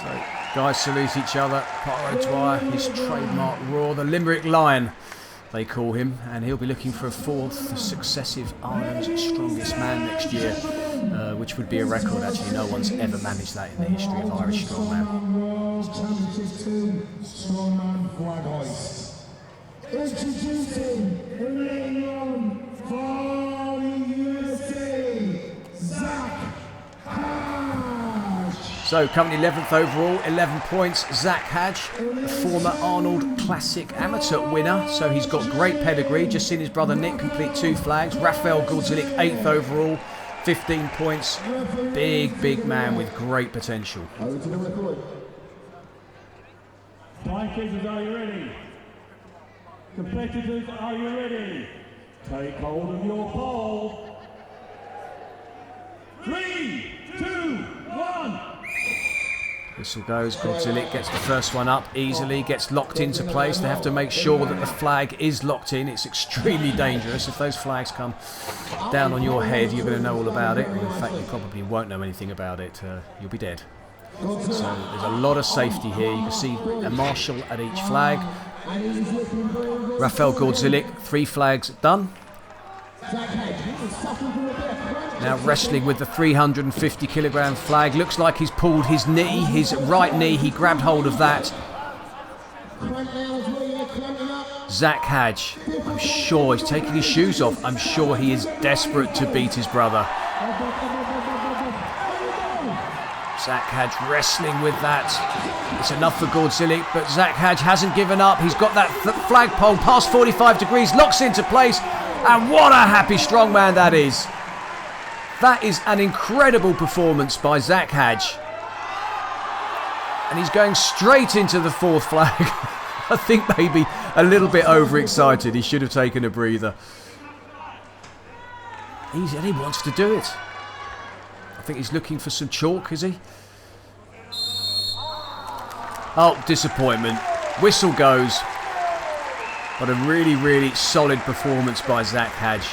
So, guys salute each other. Pyro Dwyer, his trademark roar, the Limerick Lion, they call him, and he'll be looking for a 4th successive Ireland's strongest man next year, which would be a record. Actually, no one's ever managed that in the history of Irish strongman. World Championship 2 Strongman Flag Hoist. Introducing in ring 1 for the USA, Zach Hadge. So, currently 11th overall, 11 points. Zach Hadge, a former Arnold Classic amateur winner, so he's got great pedigree. Just seen his brother Nick complete 2 flags. Rafael Gordzik, 8th overall, 15 points. Big man with great potential. Fighters, are you ready? Competitors, are you ready? Take hold of your pole. 3, 2, 1. Whistle goes, Gordzik gets the first one up easily, gets locked into place. They have to make sure that the flag is locked in. It's extremely dangerous. If those flags come down on your head, you're going to know all about it. In fact, you probably won't know anything about it. You'll be dead. So there's a lot of safety here. You can see a marshal at each flag. Rafael Gordzik, 3 flags done. Now wrestling with the 350 kilogram flag. Looks like he's pulled his knee, his right knee. He grabbed hold of that. Zach Hadge, I'm sure he's taking his shoes off. I'm sure he is desperate to beat his brother. Zach Hadge wrestling with that. It's enough for Gordzik, but Zach Hadge hasn't given up. He's got that flagpole past 45 degrees, locks into place, and what a happy strongman that is. That is an incredible performance by Zach Hadge. And he's going straight into the 4th flag. I think maybe a little bit overexcited. He should have taken a breather. He wants to do it. I think he's looking for some chalk, is he? Oh, disappointment. Whistle goes. But a really solid performance by Zach Hadge.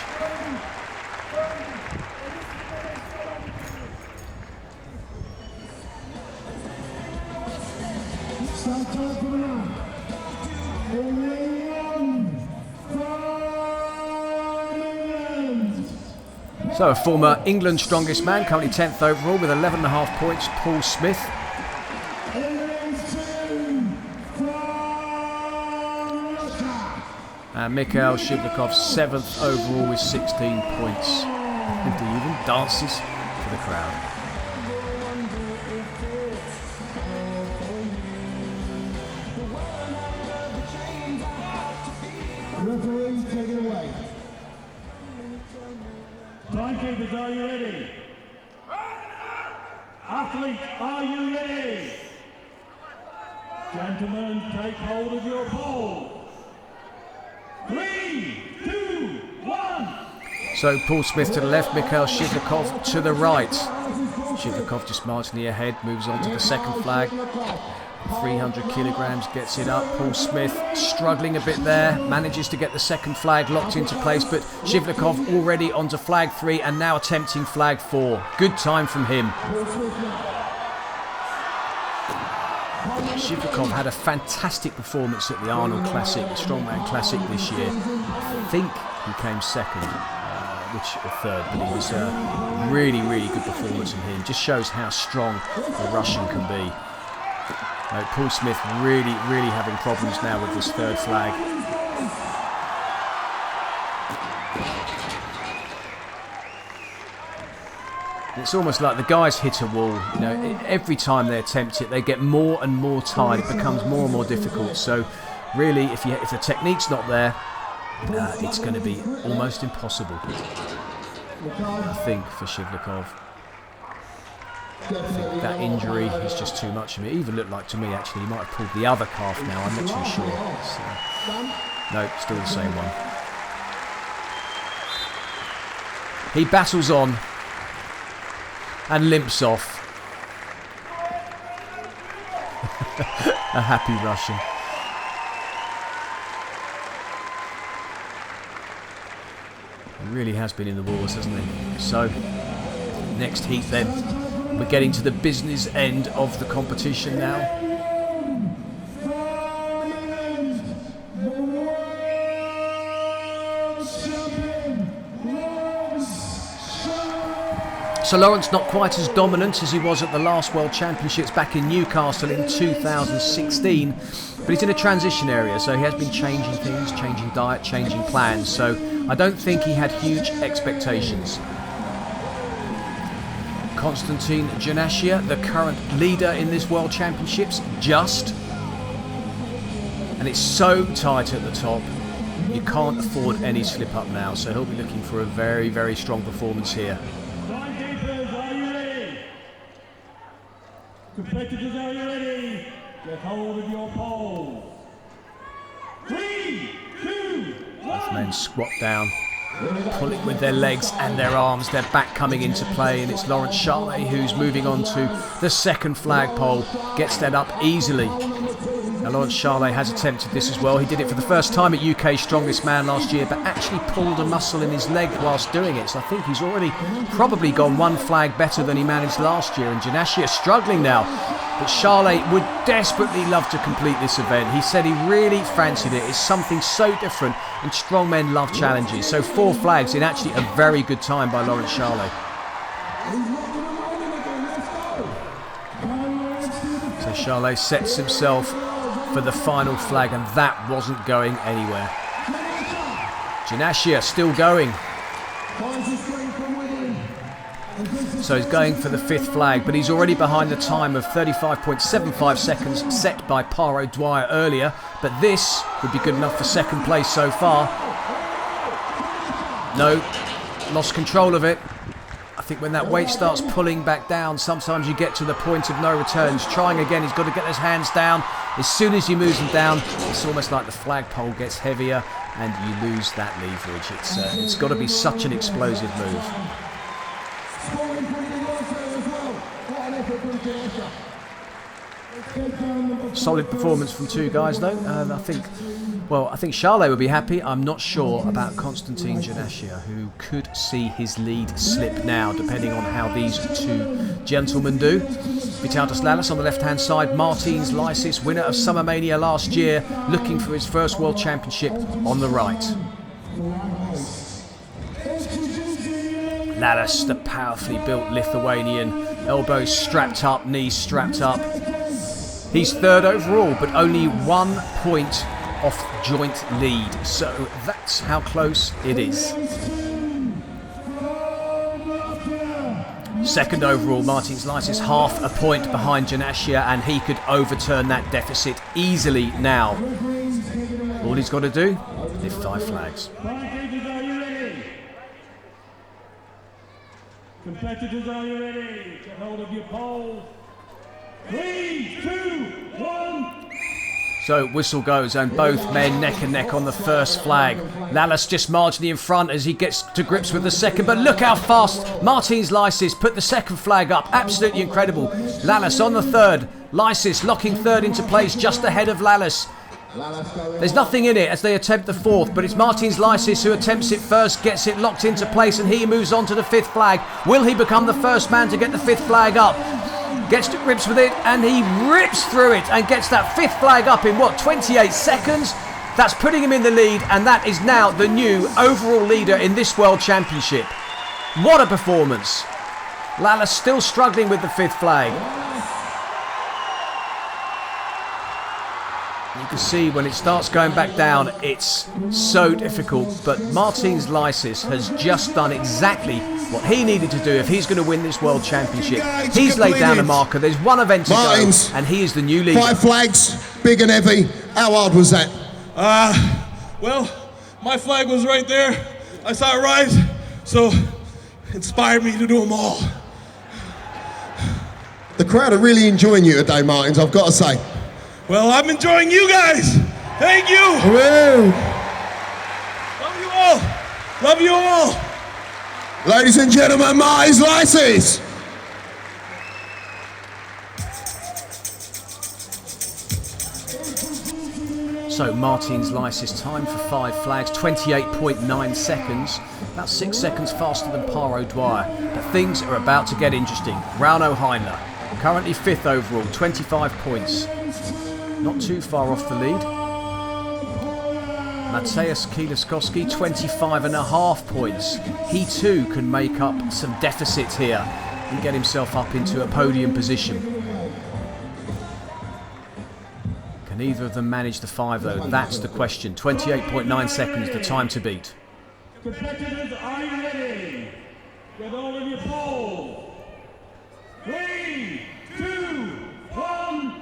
So a former England strongest man, currently 10th overall with 11.5 points, Paul Smith. And Mikhail Shivlikov's 7th overall with 16 points. And he even dances for the crowd. Referees, take it away. Timekeepers, are you ready? Athletes, are you ready? Gentlemen, take hold of your pole. 3, 2, 1. So Paul Smith to the left, Mikhail Shivlikov to the right. Shivlikov just marginally ahead, moves on to the second flag. 300 kilograms, gets it up. Paul Smith struggling a bit there, manages to get the second flag locked into place, but Shivlikov already onto flag 3 and now attempting flag 4. Good time from him. Shivlikov had a fantastic performance at the Arnold Classic, the Strongman Classic this year. I think he came second, or third, but it was a really, really good performance from him. Just shows how strong the Russian can be. Paul Smith really, really having problems now with this third flag. It's almost like the guys hit a wall. You know, every time they attempt it, they get more and more tired. It becomes more and more difficult. So, really, if the technique's not there, it's going to be almost impossible, I think, for Shivlikov. I think that injury is just too much for me. It even looked like to me, actually, he might have pulled the other calf now. I'm not too sure. So, no, still the same one. He battles on and limps off. A happy Russian. He really has been in the wars, hasn't he? So, next heat then. We're getting to the business end of the competition now. So Lawrence not quite as dominant as he was at the last World Championships back in Newcastle in 2016, but he's in a transition area, so he has been changing things, changing diet, changing plans, so I don't think he had huge expectations. Konstantin Janashia, the current leader in this World Championships, and it's so tight at the top, you can't afford any slip up now, so he'll be looking for a very, very strong performance here. Timekeepers, are you ready? Competitors, are you ready? Get hold of your poles. 3, 2, 1. Both men squat down, pull it with their legs and their arms, their back coming into play, and it's Lawrence Charlet who's moving on to the second flagpole, gets that up easily. Now Lawrence Charlet has attempted this as well. He did it for the first time at UK Strongest Man last year, but actually pulled a muscle in his leg whilst doing it, so I think he's already probably gone one flag better than he managed last year, and Janashia struggling now, but Charlet would desperately love to complete this event. He said he really fancied it. It's something so different, and strongmen love challenges, so 4 flags in actually a very good time by Lawrence Charlet. So Charlet sets himself for the final flag, and that wasn't going anywhere. Janashia still going. So he's going for the 5th flag, but he's already behind the time of 35.75 seconds set by Paro Dwyer earlier, but this would be good enough for 2nd place so far. No, lost control of it. I think when that weight starts pulling back down, sometimes you get to the point of no return. He's trying again, he's got to get his hands down. As soon as he moves them down, it's almost like the flagpole gets heavier and you lose that leverage. It's got to be such an explosive move. Solid performance from 2 guys though. I think Charlet would be happy. I'm not sure about Konstantin Janashia, who could see his lead slip now, depending on how these 2 gentlemen do. Vytautas Lalis on the left-hand side, Martins Licis, winner of Summermania last year, looking for his first World Championship on the right. Lalis, the powerfully built Lithuanian, elbows strapped up, knees strapped up. He's 3rd overall, but only 1 point off joint lead, so that's how close it is. 2nd overall, Martins Licis half a point behind Janashia, and he could overturn that deficit easily now. All he's got to do, lift 5 flags. Timekeepers, are you ready? Competitors, are you ready? Get hold of your poles. 3, 2, 1. So whistle goes and both men neck and neck on the first flag. Licis just marginally in front as he gets to grips with the second, but look how fast Martins Licis put the second flag up. Absolutely incredible. Licis on the third. Licis locking third into place just ahead of Licis. There's nothing in it as they attempt the fourth, but it's Martins Licis who attempts it first, gets it locked into place, and he moves on to the fifth flag. Will he become the first man to get the fifth flag up? Gets to grips with it and he rips through it and gets that fifth flag up in 28 seconds? That's putting him in the lead, and that is now the new overall leader in this World Championship. What a performance. Licis still struggling with the fifth flag. You can see when it starts going back down, it's so difficult, but Martins Licis has just done exactly what he needed to do if he's going to win this World Championship. He's laid down a marker. There's one event to go, and he is the new leader. 5 flags, big and heavy. How hard was that? Well, my flag was right there. I saw it rise, so it inspired me to do them all. The crowd are really enjoying you today, Martins, I've got to say. Well, I'm enjoying you guys. Thank you. Woo. Love you all. Love you all. Ladies and gentlemen, Martins Licis. So Martins Licis time for 5 flags, 28.9 seconds, about 6 seconds faster than Paro Dwyer. But things are about to get interesting. Rauno Heinle, currently 5th overall, 25 points. Not too far off the lead. MATEUSZ KIELISZKOWSKI, 25.5 points. He too can make up some deficits here and get himself up into a podium position. Can either of them manage the 5 though? That's the question. 28.9 seconds, the time to beat. Competitors, are you ready? Get all of your poles. 3, 2, 1.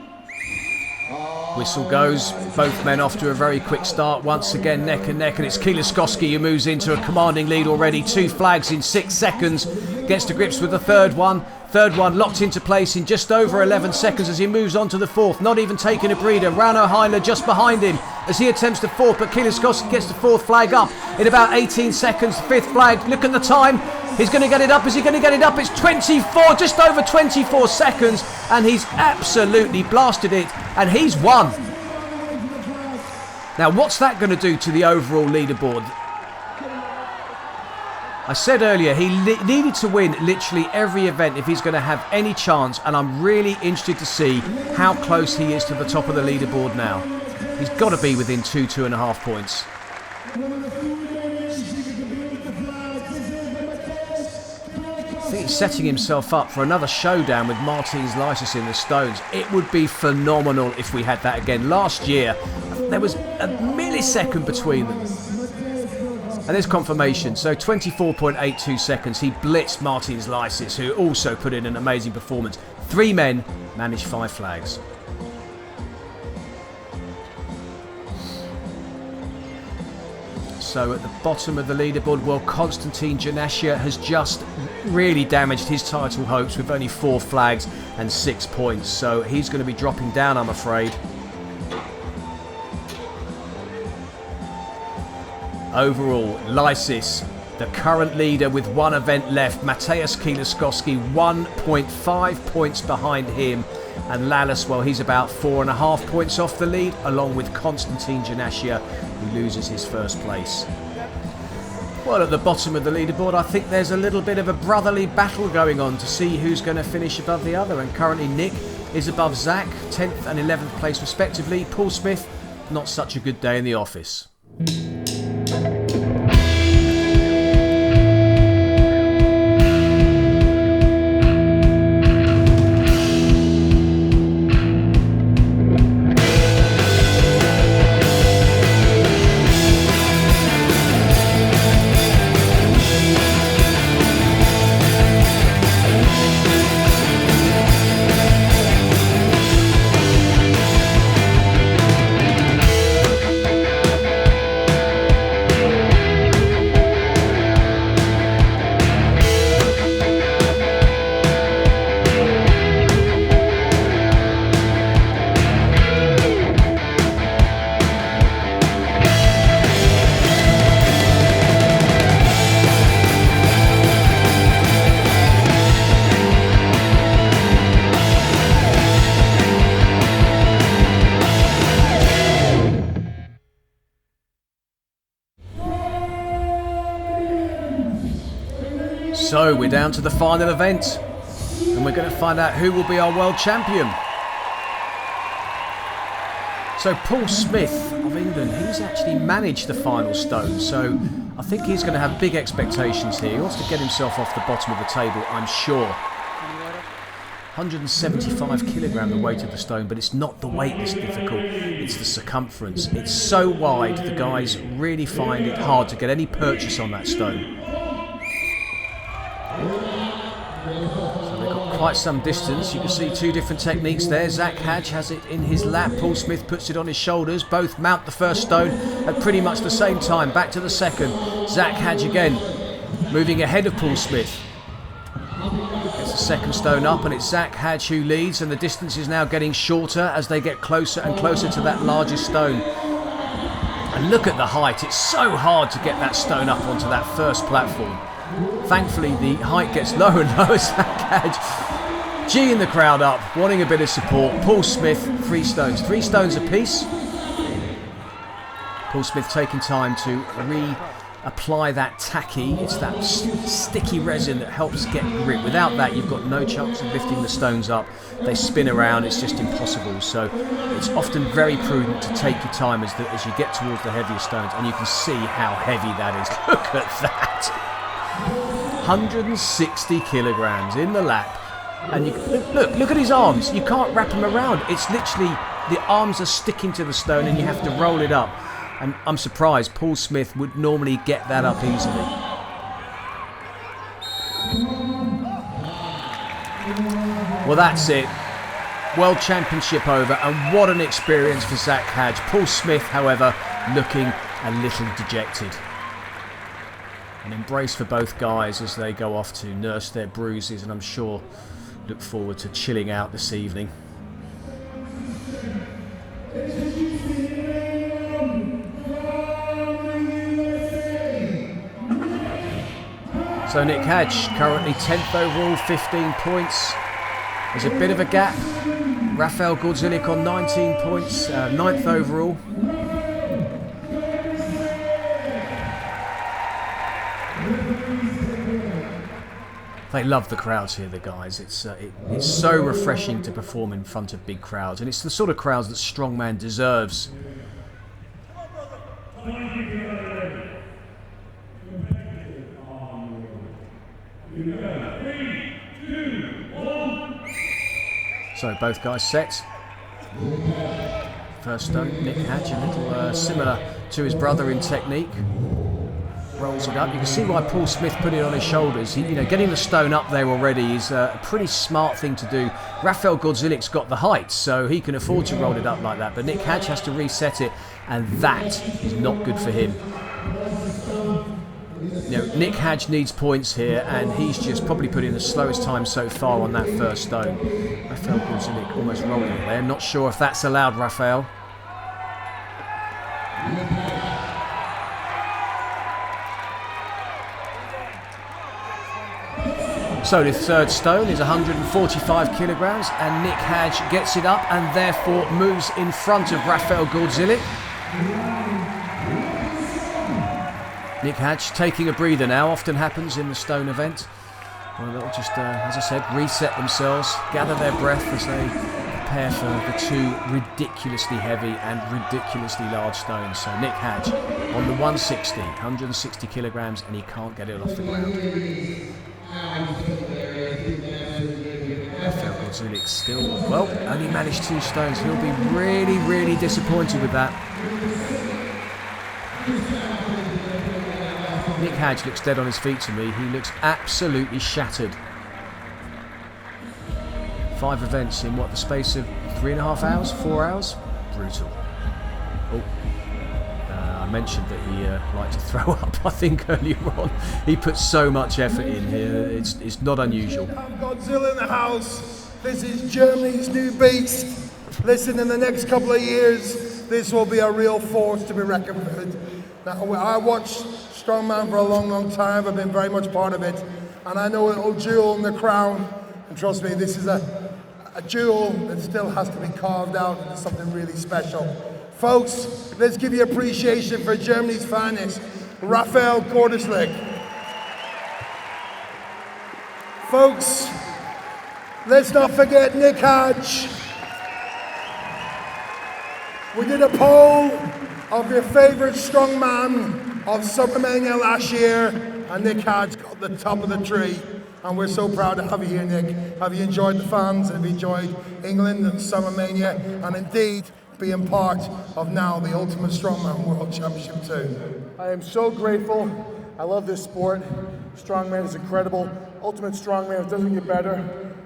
Whistle goes, both men off to a very quick start, once again neck and neck, and it's KIELISZKOWSKI who moves into a commanding lead already. 2 flags in 6 seconds, gets to grips with the third one locked into place in just over 11 seconds as he moves on to the fourth, not even taking a breather. Rauno Heinle just behind him as he attempts the fourth, but KIELISZKOWSKI gets the fourth flag up in about 18 seconds. Fifth flag, look at the time. He's going to get it up. Is he going to get it up? It's 24, just over 24 seconds, and he's absolutely blasted it, and he's won. Now, what's that going to do to the overall leaderboard? I said earlier he needed to win literally every event if he's going to have any chance, and I'm really interested to see how close he is to the top of the leaderboard now. He's got to be within 2.5 points. I think he's setting himself up for another showdown with Martins Licis in the Stones. It would be phenomenal if we had that again. Last year, there was a millisecond between them. And there's confirmation. So 24.82 seconds. He blitzed Martins Licis, who also put in an amazing performance. 3 men managed 5 flags. So at the bottom of the leaderboard, well, Konstantin Janashia has just really damaged his title hopes with only 4 flags and 6 points. So he's going to be dropping down, I'm afraid. Overall, Licis, the current leader with 1 event left. MATEUSZ KIELISZKOWSKI 1.5 points behind him. And Licis, well, he's about 4.5 points off the lead, along with Konstantin Janashia, who loses his first place. Well, at the bottom of the leaderboard, I think there's a little bit of a brotherly battle going on to see who's going to finish above the other. And currently Nick is above Zach, 10th and 11th place respectively. Paul Smith, not such a good day in the office. So we're down to the final event, and we're going to find out who will be our world champion. So Paul Smith of England, he's actually managed the final stone, so I think he's going to have big expectations here. He wants to get himself off the bottom of the table, I'm sure. 175 kilogram the weight of the stone, but it's not the weight that's difficult, it's the circumference. It's so wide, the guys really find it hard to get any purchase on that stone. So they've got quite some distance. You can see two different techniques there. Zach Hadge has it in his lap, Paul Smith puts it on his shoulders. Both mount the first stone at pretty much the same time. Back to the second. Zach Hadge again, moving ahead of Paul Smith. Gets the second stone up, and it's Zach Hadge who leads, and the distance is now getting shorter as they get closer and closer to that largest stone. And look at the height. It's so hard to get that stone up onto that first platform. Thankfully the height gets lower and lower. Zach Hadge G in the crowd up, wanting a bit of support. Paul Smith, 3 stones. 3 stones apiece. Paul Smith taking time to reapply that tacky, it's that sticky resin that helps get grip. Without that, you've got no chance of lifting the stones up. They spin around, it's just impossible. So it's often very prudent to take your time as you get towards the heavier stones, and you can see how heavy that is. Look at that. 160 kilograms in the lap, and you look at his arms. You can't wrap them around. It's literally the arms are sticking to the stone, and you have to roll it up. And I'm surprised Paul Smith would normally get that up easily. Well, that's it. World Championship over, and what an experience for Zach Hadge. Paul Smith, however, looking a little dejected. An embrace for both guys as they go off to nurse their bruises, and I'm sure look forward to chilling out this evening. So Nick Hadge currently 10th overall, 15 points. There's a bit of a gap. Rafael Gordzilic on 19 points, 9th overall. They love the crowds here, the guys. It's so refreshing to perform in front of big crowds, and it's the sort of crowds that Strongman deserves. So both guys set. First stone, Nick Hadge, a little similar to his brother in technique. Rolls it up. You can see why Paul Smith put it on his shoulders. Getting the stone up there already is a pretty smart thing to do. Rafael Gordzilic's got the height, so he can afford to roll it up like that. But Nick Hadge has to reset it, and that is not good for him. Nick Hadge needs points here, and he's just probably put in the slowest time so far on that first stone. Rafael Gordzilic almost rolling it there. Not sure if that's allowed, Rafael. So the third stone is 145 kilograms, and Nick Hadge gets it up and therefore moves in front of Rafael Gordzilic. Nick Hadge taking a breather now, often happens in the stone event. Well, they'll just, as I said, reset themselves, gather their breath as they prepare for the 2 ridiculously heavy and ridiculously large stones. So Nick Hadge on the 160 kilograms, and he can't get it off the ground. Rafael Gordzilic still, well, only managed 2 stones. He'll be really, really disappointed with that. Nick Hadge looks dead on his feet to me. He looks absolutely shattered. 5 events in what, the space of 3.5 hours, 4 hours? Brutal. Oh. I mentioned that he liked to throw up, I think, earlier on. He put so much effort in here. It's not unusual. Godzilla in the house. This is Germany's new beast. Listen, in the next couple of years, this will be a real force to be reckoned with. Now, I watched Strongman for a long, long time. I've been very much part of it. And I know a little jewel in the crown. And trust me, this is a jewel that still has to be carved out into something really special. Folks, let's give you appreciation for Germany's finest, Rafael Gordzilic. Folks, let's not forget Nick Hadge. We did a poll of your favourite strongman of Summermania last year, and Nick Hadge got the top of the tree. And we're so proud to have you here, Nick. Have you enjoyed the fans? Have you enjoyed England and Summermania? And indeed, being part of now the Ultimate Strongman World Championship too. I am so grateful. I love this sport. Strongman is incredible. Ultimate Strongman, it doesn't get better.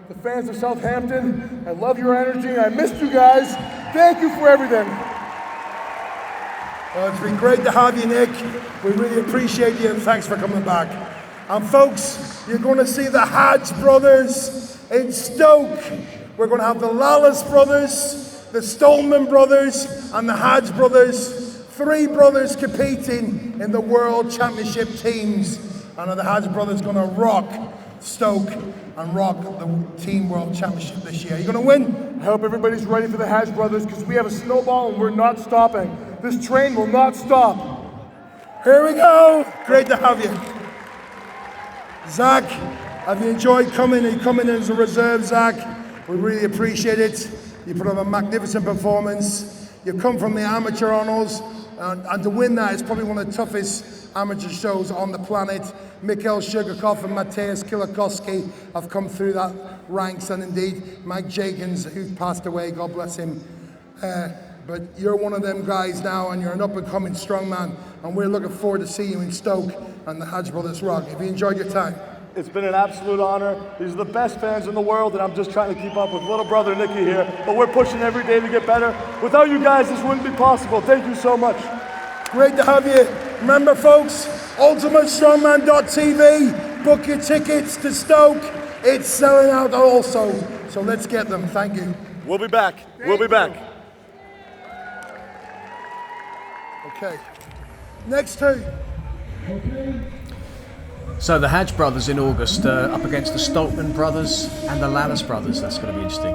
The fans of Southampton, I love your energy. I missed you guys. Thank you for everything. Well, it's been great to have you, Nick. We really appreciate you, and thanks for coming back. And folks, you're going to see the Hadge brothers in Stoke. We're going to have the Licis brothers, the Strongman brothers, and the Hadge brothers. 3 brothers competing in the World Championship teams. And the Hadge brothers going to rock Stoke and rock the Team World Championship this year. You going to win? I hope everybody's ready for the Hadge brothers, because we have a snowball and we're not stopping. This train will not stop. Here we go. Great to have you. Zach, have you enjoyed coming? Are you coming in as a reserve, Zach? We really appreciate it. You put on a magnificent performance. You've come from the amateur honours, and to win that is probably one of the toughest amateur shows on the planet. Mikhail Sugarkov and MATEUSZ KIELISZKOWSKI have come through that ranks, and indeed Mike Jenkins, who passed away, God bless him. But you're one of them guys now, and you're an up-and-coming strongman, and we're looking forward to seeing you in Stoke and the Hadge Brothers rock. Have you enjoyed your time? It's been an absolute honor. These are the best fans in the world, and I'm just trying to keep up with little brother Nicky here. But we're pushing every day to get better. Without you guys, this wouldn't be possible. Thank you so much. Great to have you. Remember, folks, ultimatestrongman.tv. Book your tickets to Stoke. It's selling out also, so let's get them. Thank you. We'll be back. We'll be back. Okay. Next 2. So the Hadge brothers in August up against the Strongman brothers and the Licis brothers. That's going to be interesting.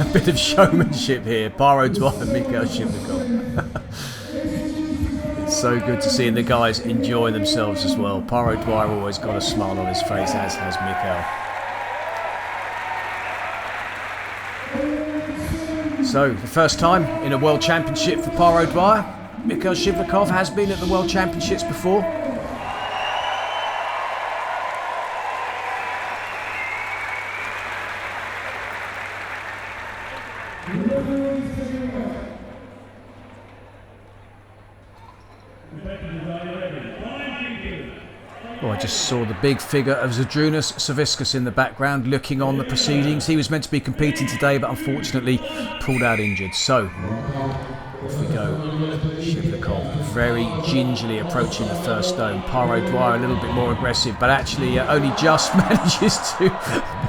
A bit of showmanship here. Paro Dwyer and Mikhail Shivnikov. It's so good to see the guys enjoy themselves as well. Paro Dwyer always got a smile on his face, as has Mikhail. So the first time in a World Championship for Paro Dwyer. Mikhail Shivnikov has been at the World Championships before. Oh, I just saw the big figure of Zydrunas Savickas in the background looking on the proceedings. He was meant to be competing today, but unfortunately pulled out injured. So, off we go. Shivnikov very gingerly approaching the first stone. Paro Dwyer a little bit more aggressive, but actually only just manages to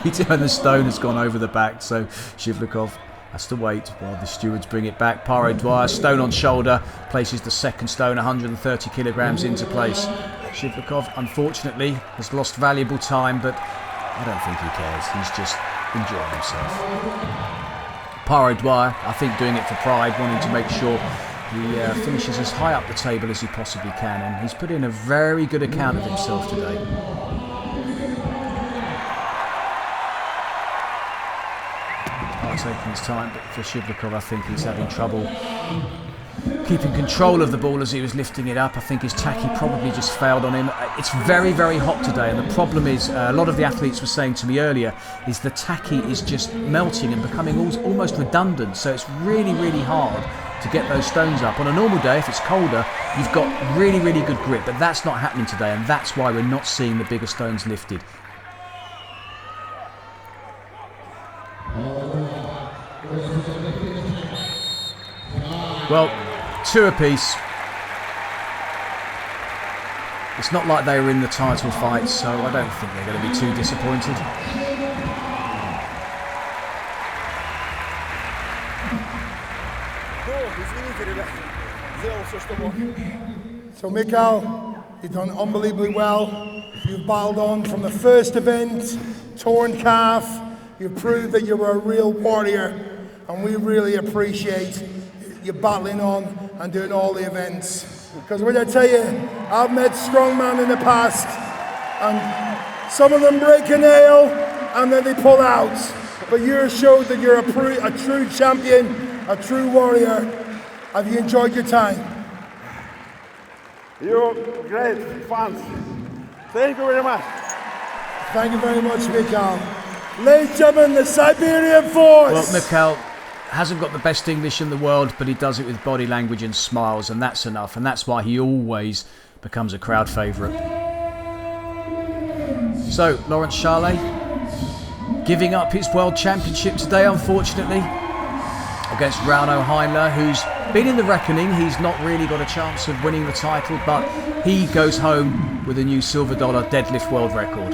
beat him, and the stone has gone over the back. So Shivnikov has to wait while the stewards bring it back. Paro Dwyer, stone on shoulder, places the second stone 130 kilograms into place. Shivnikov, unfortunately, has lost valuable time, but I don't think he cares. He's just enjoying himself. Paro Dwyer, I think, doing it for pride, wanting to make sure he finishes as high up the table as he possibly can, and he's put in a very good account of himself today. Taking his time, but for Shivnikov, I think he's having trouble keeping control of the ball as he was lifting it up. I think his tacky probably just failed on him. It's very, very hot today, and the problem is, a lot of the athletes were saying to me earlier, is the tacky is just melting and becoming almost redundant, so it's really, really hard to get those stones up. On a normal day, if it's colder, you've got really, really good grip, but that's not happening today, and that's why we're not seeing the bigger stones lifted. Well, 2 apiece. It's not like they were in the title fight, so I don't think they're going to be too disappointed. So Mikhail, you've done unbelievably well. You've battled on from the first event, torn calf. You've proved that you were a real warrior, and we really appreciate you battling on and doing all the events. Because when I tell you, I've met strongman in the past, and Some of them break a nail and then they pull out. But you showed that you're a true champion, a true warrior. Have you enjoyed your time? You're great fans. Thank you very much. Thank you very much, Mikhail. Ladies and gentlemen, the Siberian Force. Well, Mikhail hasn't got the best English in the world, but he does it with body language and smiles, and that's enough. And that's why he always becomes a crowd favourite. So, Lawrence Charlet giving up his World Championship today, unfortunately, against Rauno Heinle, who's been in the reckoning. He's not really got a chance of winning the title, but he goes home with a new silver dollar deadlift world record.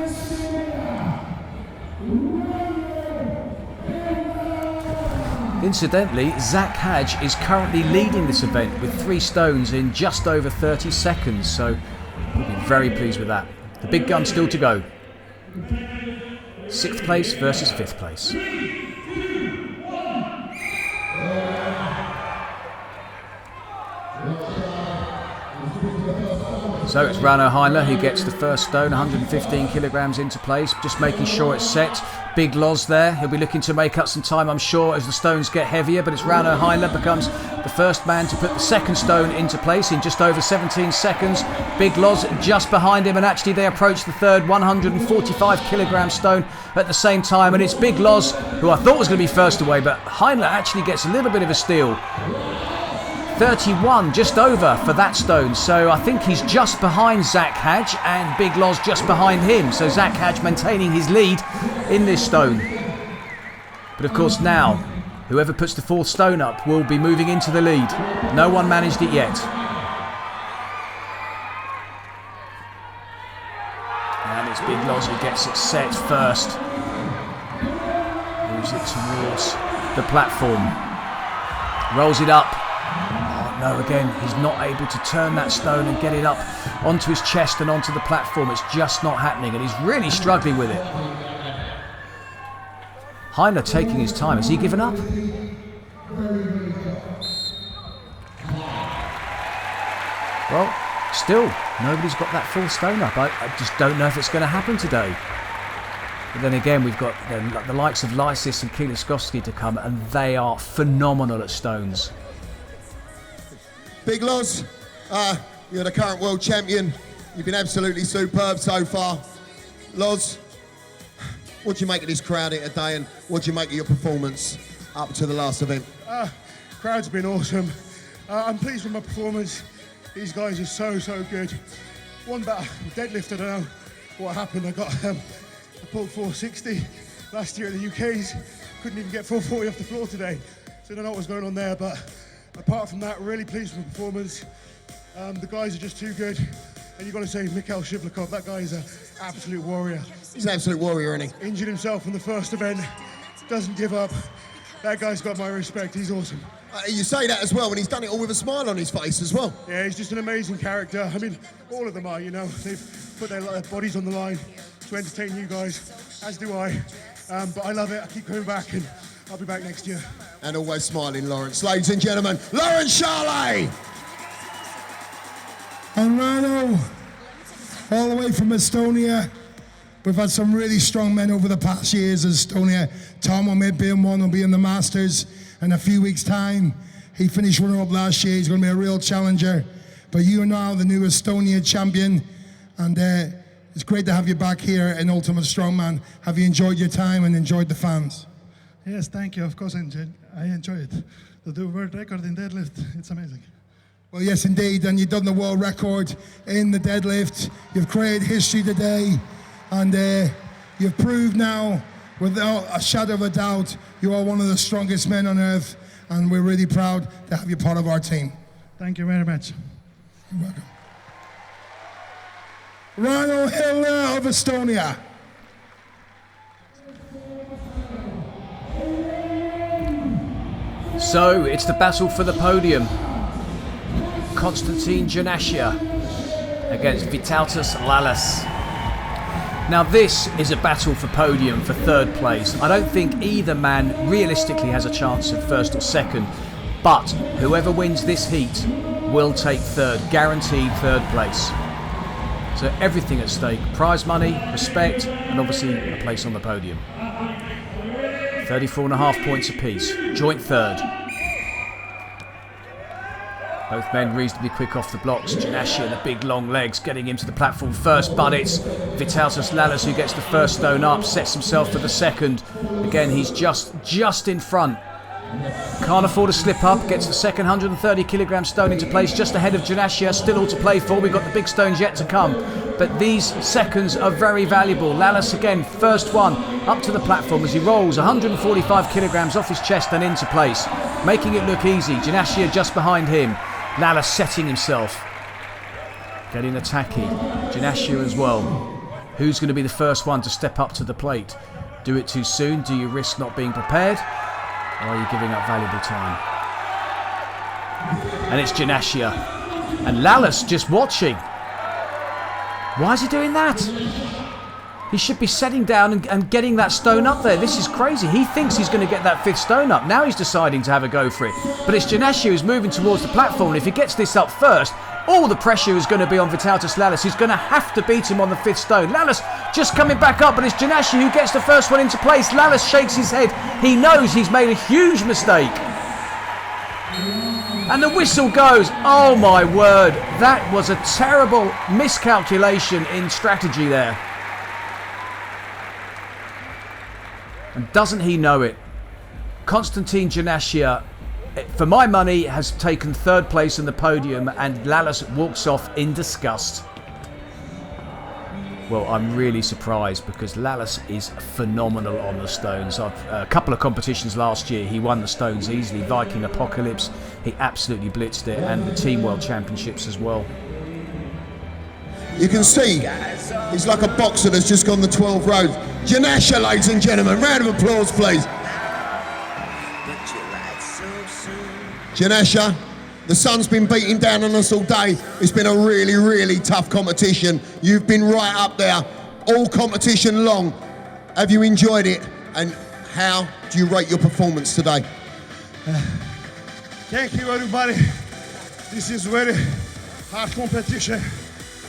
Incidentally, Zach Hadj is currently leading this event with 3 stones in just over 30 seconds, so we'll be very pleased with that. The big gun still to go. 6th place versus 5th place. So it's Rauno Heinle who gets the first stone, 115 kilograms into place, just making sure it's set. Big Loz there, he'll be looking to make up some time, I'm sure, as the stones get heavier, but it's Rauno Heinle becomes the first man to put the second stone into place in just over 17 seconds. Big Loz just behind him, and actually they approach the third 145 kilogram stone at the same time, and it's Big Loz who I thought was going to be first away, but Heinle actually gets a little bit of a steal. 31 just over for that stone, so I think he's just behind Zach Hadj and Big Loz just behind him, so Zach Hadj maintaining his lead in this stone. But of course now whoever puts the 4th stone up will be moving into the lead. No one managed it yet, and it's Big Loz who gets it set first. Moves it towards the platform, rolls it up. No, again, he's not able to turn that stone and get it up onto his chest and onto the platform. It's just not happening, and he's really struggling with it. Heinle taking his time. Has he given up? Well, still, nobody's got that 4th stone up. I just don't know if it's going to happen today. But then again, we've got the likes of Licis and KIELISZKOWSKI to come, and they are phenomenal at stones. Big Loz, you're the current world champion. You've been absolutely superb so far. Loz, what do you make of this crowd here today, and what do you make of your performance up to the last event? Crowd's been awesome. I'm pleased with my performance. These guys are so good. One better deadlift, I don't know what happened. I pulled 460 last year at the UK's. Couldn't even get 440 off the floor today. So I don't know what was going on there, but apart from that, really pleased with the performance. The guys are just too good. And you've got to say, Mikhail Shivlikov, that guy is an absolute warrior. He's an absolute warrior, isn't he? Injured himself in the first event, doesn't give up. That guy's got my respect, he's awesome. You say that as well, and he's done it all with a smile on his face as well. Yeah, he's just an amazing character. I mean, all of them are, you know. They've put their bodies on the line to entertain you guys, as do I. But I love it, I keep coming back, and I'll be back next year. And always smiling, Lawrence. Ladies and gentlemen, Lawrence Charlet! And Rauno, all the way from Estonia. We've had some really strong men over the past years in Estonia. Tom will be in the Masters in a few weeks' time. He finished runner-up last year. He's going to be a real challenger. But you are now the new Estonia champion, and it's great to have you back here in Ultimate Strongman. Have you enjoyed your time and enjoyed the fans? Yes, thank you. Of course I enjoy it. To do world record in deadlift, it's amazing. Well, yes, indeed. And you've done the world record in the deadlift. You've created history today. And you've proved now, without a shadow of a doubt, you are one of the strongest men on earth. And we're really proud to have you part of our team. Thank you very much. You're welcome. Rauno Heinle of Estonia. So it's the battle for the podium. Konstantin Janashia against Vytautas Lalas. Now this is a battle for podium for 3rd place. I don't think either man realistically has a chance of 1st or 2nd, but whoever wins this heat will take 3rd, guaranteed 3rd place. So everything at stake. Prize money, respect, and obviously a place on the podium. 34.5 points apiece. Joint third. Both men reasonably quick off the blocks. Janashia, the big long legs, getting him to the platform first, but it's Vytautas Lalis who gets the first stone up, sets himself for the second. Again, he's just in front. Can't afford to slip up, gets the second 130 kilogram stone into place just ahead of Janashia. Still all to play for. We've got the big stones yet to come, but these seconds are very valuable. Lalis again, first one up to the platform as he rolls 145 kilograms off his chest and into place, making it look easy. Janashia just behind him. Lalis setting himself, getting the tacky. Janashia as well. Who's going to be the first one to step up to the plate? Do it too soon? Do you risk not being prepared? Or are you giving up valuable time? And it's Janashia. And Lalis just watching. Why is he doing that? He should be setting down and getting that stone up there. This is crazy. He thinks he's going to get that fifth stone up. Now he's deciding to have a go for it. But it's Janashia who's moving towards the platform. And if he gets this up first, all the pressure is going to be on Vytautas Lalis. He's going to have to beat him on the fifth stone. Lalis just coming back up, but it's Janashia who gets the first one into place. Lalis shakes his head. He knows he's made a huge mistake. And the whistle goes. Oh my word. That was a terrible miscalculation in strategy there. And doesn't he know it? Konstantin Janashia, for my money, has taken third place in the podium, and Lalis walks off in disgust. Well, I'm really surprised because Lalis is phenomenal on the stones. A couple of competitions last year, he won the stones easily. Viking Apocalypse, he absolutely blitzed it, and the Team World Championships as well. You can see he's like a boxer that's just gone the 12 rounds. Janashia, ladies and gentlemen, round of applause, please. Janashia, the sun's been beating down on us all day. It's been a really, really tough competition. You've been right up there all competition long. Have you enjoyed it? And how do you rate your performance today? Thank you, everybody. This is very hard competition.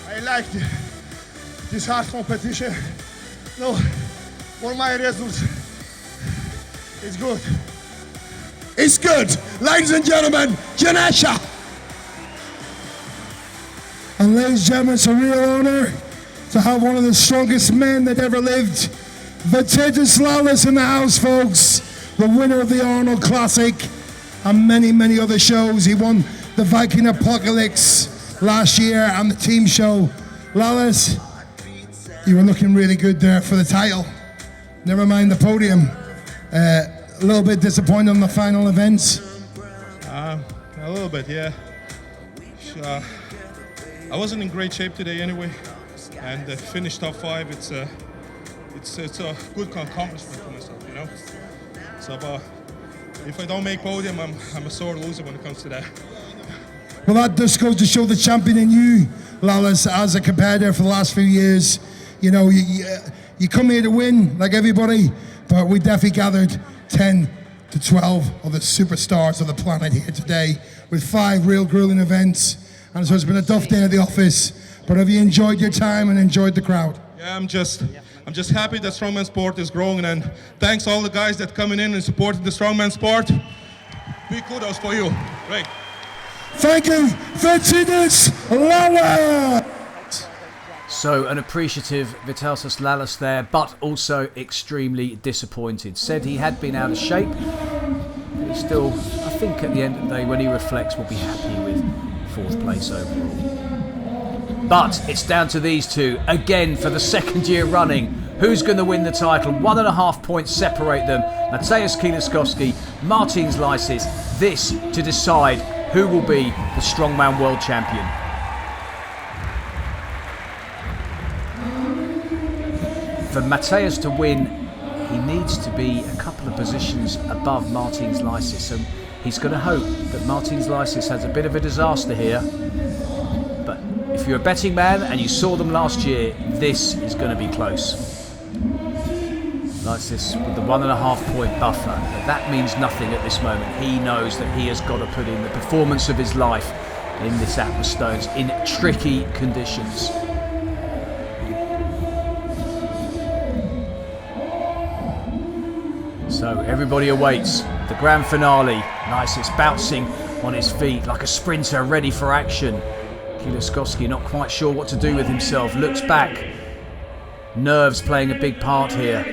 I liked this hard competition. No, for my results, it's good. It's good. Ladies and gentlemen, Janashia. And ladies and gentlemen, it's a real honor to have one of the strongest men that ever lived. Vytautas Lalis in the house, folks. The winner of the Arnold Classic and many, many other shows. He won the Viking Apocalypse last year and the team show. Lalis, you were looking really good there for the title. Never mind the podium. A little bit disappointed on the final events. A little bit, yeah. I wasn't in great shape today anyway, and finished top 5. It's a good accomplishment for myself, you know. So, if I don't make podium, I'm a sore loser when it comes to that. Well, that just goes to show the champion in you, Lalis, as a competitor for the last few years. You know, you come here to win like everybody, but we definitely gathered 10 to 12 of the superstars of the planet here today with 5 real grueling events. And so it's been a tough day at the office, but have you enjoyed your time and enjoyed the crowd? Yeah, I'm just happy that strongman sport is growing, and thanks all the guys that coming in and supported the strongman sport. Big kudos for you. Great. Thank you, Vytautas Lalis. So an appreciative Vytautas Lalis there, but also extremely disappointed. Said he had been out of shape, but he still, I think at the end of the day, when he reflects, will be happy with 4th place overall. But it's down to these two, again for the second year running. Who's going to win the title? 1.5 points separate them. MATEUSZ KIELISZKOWSKI, Martins Licis. This to decide who will be the Strongman World Champion. For MATEUSZ to win, he needs to be a couple of positions above Martins Licis. So he's going to hope that Martins Licis has a bit of a disaster here. But if you're a betting man and you saw them last year, this is going to be close. Licis with the 1.5 point buffer, but that means nothing at this moment. He knows that he has got to put in the performance of his life in this Atlas Stones in tricky conditions. So everybody awaits the grand finale. Licis bouncing on his feet like a sprinter ready for action. KIELISZKOWSKI not quite sure what to do with himself. Looks back. Nerves playing a big part here.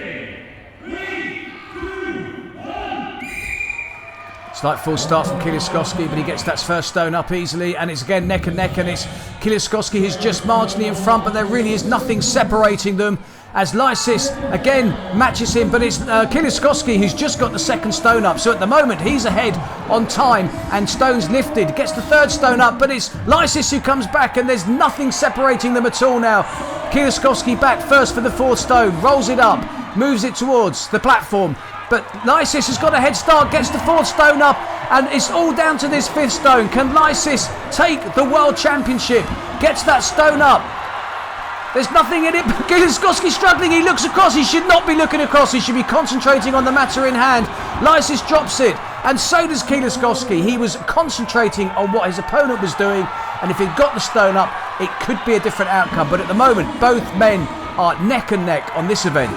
Slight full start from KIELISZKOWSKI, but he gets that first stone up easily, and it's again neck and neck, and it's KIELISZKOWSKI who's just marginally in front, but there really is nothing separating them as Licis again matches him, but it's KIELISZKOWSKI who's just got the second stone up. So at the moment he's ahead on time, and stones lifted, gets the third stone up, but it's Licis who comes back, and there's nothing separating them at all now. KIELISZKOWSKI back first for the fourth stone, rolls it up, moves it towards the platform. But Licis has got a head start, gets the fourth stone up, and it's all down to this fifth stone. Can Licis take the World Championship? Gets that stone up. There's nothing in it. KIELISZKOWSKI struggling. He looks across. He should not be looking across. He should be concentrating on the matter in hand. Licis drops it, and so does KIELISZKOWSKI. He was concentrating on what his opponent was doing, and if he'd got the stone up, it could be a different outcome. But at the moment, both men are neck and neck on this event.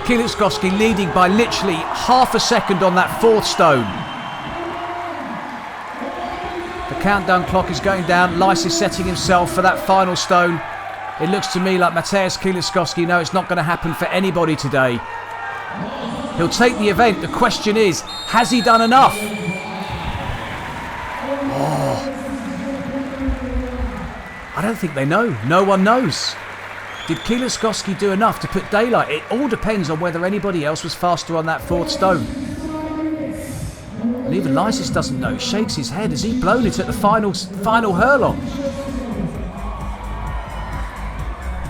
KIELISZKOWSKI leading by literally half a second on that fourth stone. The countdown clock is going down. Licis setting himself for that final stone. It looks to me like MATEUSZ KIELISZKOWSKI knows it's not going to happen for anybody today. He'll take the event. The question is, has he done enough? Oh. I don't think they know. No one knows. Did KIELISZKOWSKI do enough to put daylight? It all depends on whether anybody else was faster on that fourth stone. And even Licis doesn't know. He shakes his head. Has he blown it at the final hurl-on?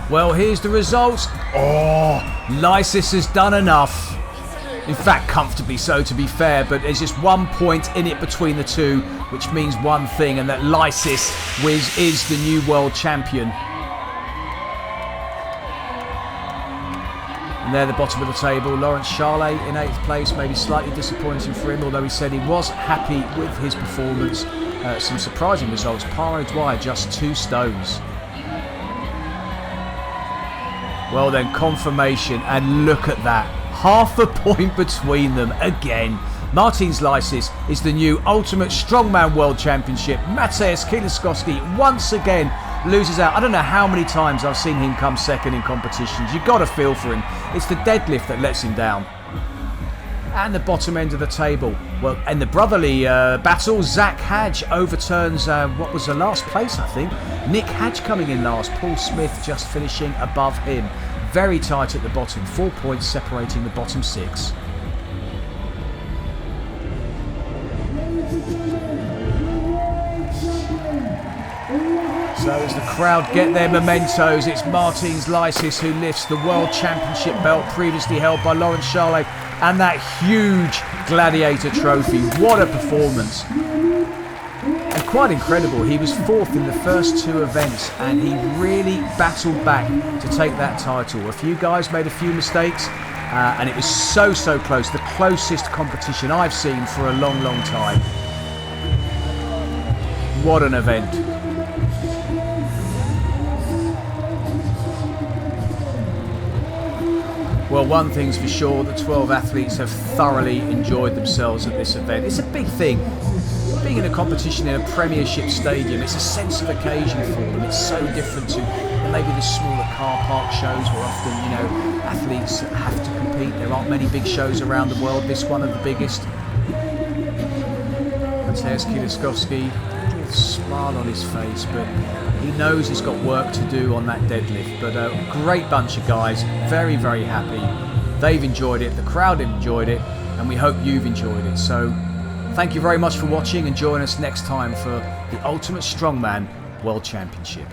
Well, here's the results. Oh, Licis has done enough. In fact, comfortably so, to be fair, but there's just 1 point in it between the two, which means one thing, and that Licis is the new world champion. And there, the bottom of the table, Laurence Shahlaei in 8th place. Maybe slightly disappointing for him, although he said he was happy with his performance. Some surprising results. Par O'Dwyer just 2 stones. Well then, confirmation, and look at that. Half a point between them again. Martins Licis is the new Ultimate Strongman World Championship. MATEUSZ KIELISZKOWSKI once again loses out. I don't know how many times I've seen him come second in competitions. You've got to feel for him. It's the deadlift that lets him down. And the bottom end of the table. Well, in the brotherly battle, Zach Hadge overturns what was the last place, I think. Nick Hadge coming in last. Paul Smith just finishing above him. Very tight at the bottom. 4 points separating the bottom 6. So as the crowd get their mementos, it's Martins Licis who lifts the World Championship belt previously held by Laurence Shahlaei, and that huge Gladiator trophy. What a performance. And quite incredible. He was 4th in the first 2 events, and he really battled back to take that title. A few guys made a few mistakes, and it was so close. The closest competition I've seen for a long time. What an event. Well, one thing's for sure, the 12 athletes have thoroughly enjoyed themselves at this event. It's a big thing. Being in a competition in a Premiership stadium, it's a sense of occasion for them. It's so different to maybe the smaller car park shows where often, athletes have to compete. There aren't many big shows around the world. This one of the biggest. MATEUSZ KIELISZKOWSKI, a smile on his face, but he knows he's got work to do on that deadlift. But a great bunch of guys, very happy. They've enjoyed it, the crowd enjoyed it, and we hope you've enjoyed it. So thank you very much for watching, and join us next time for the Ultimate Strongman World Championship.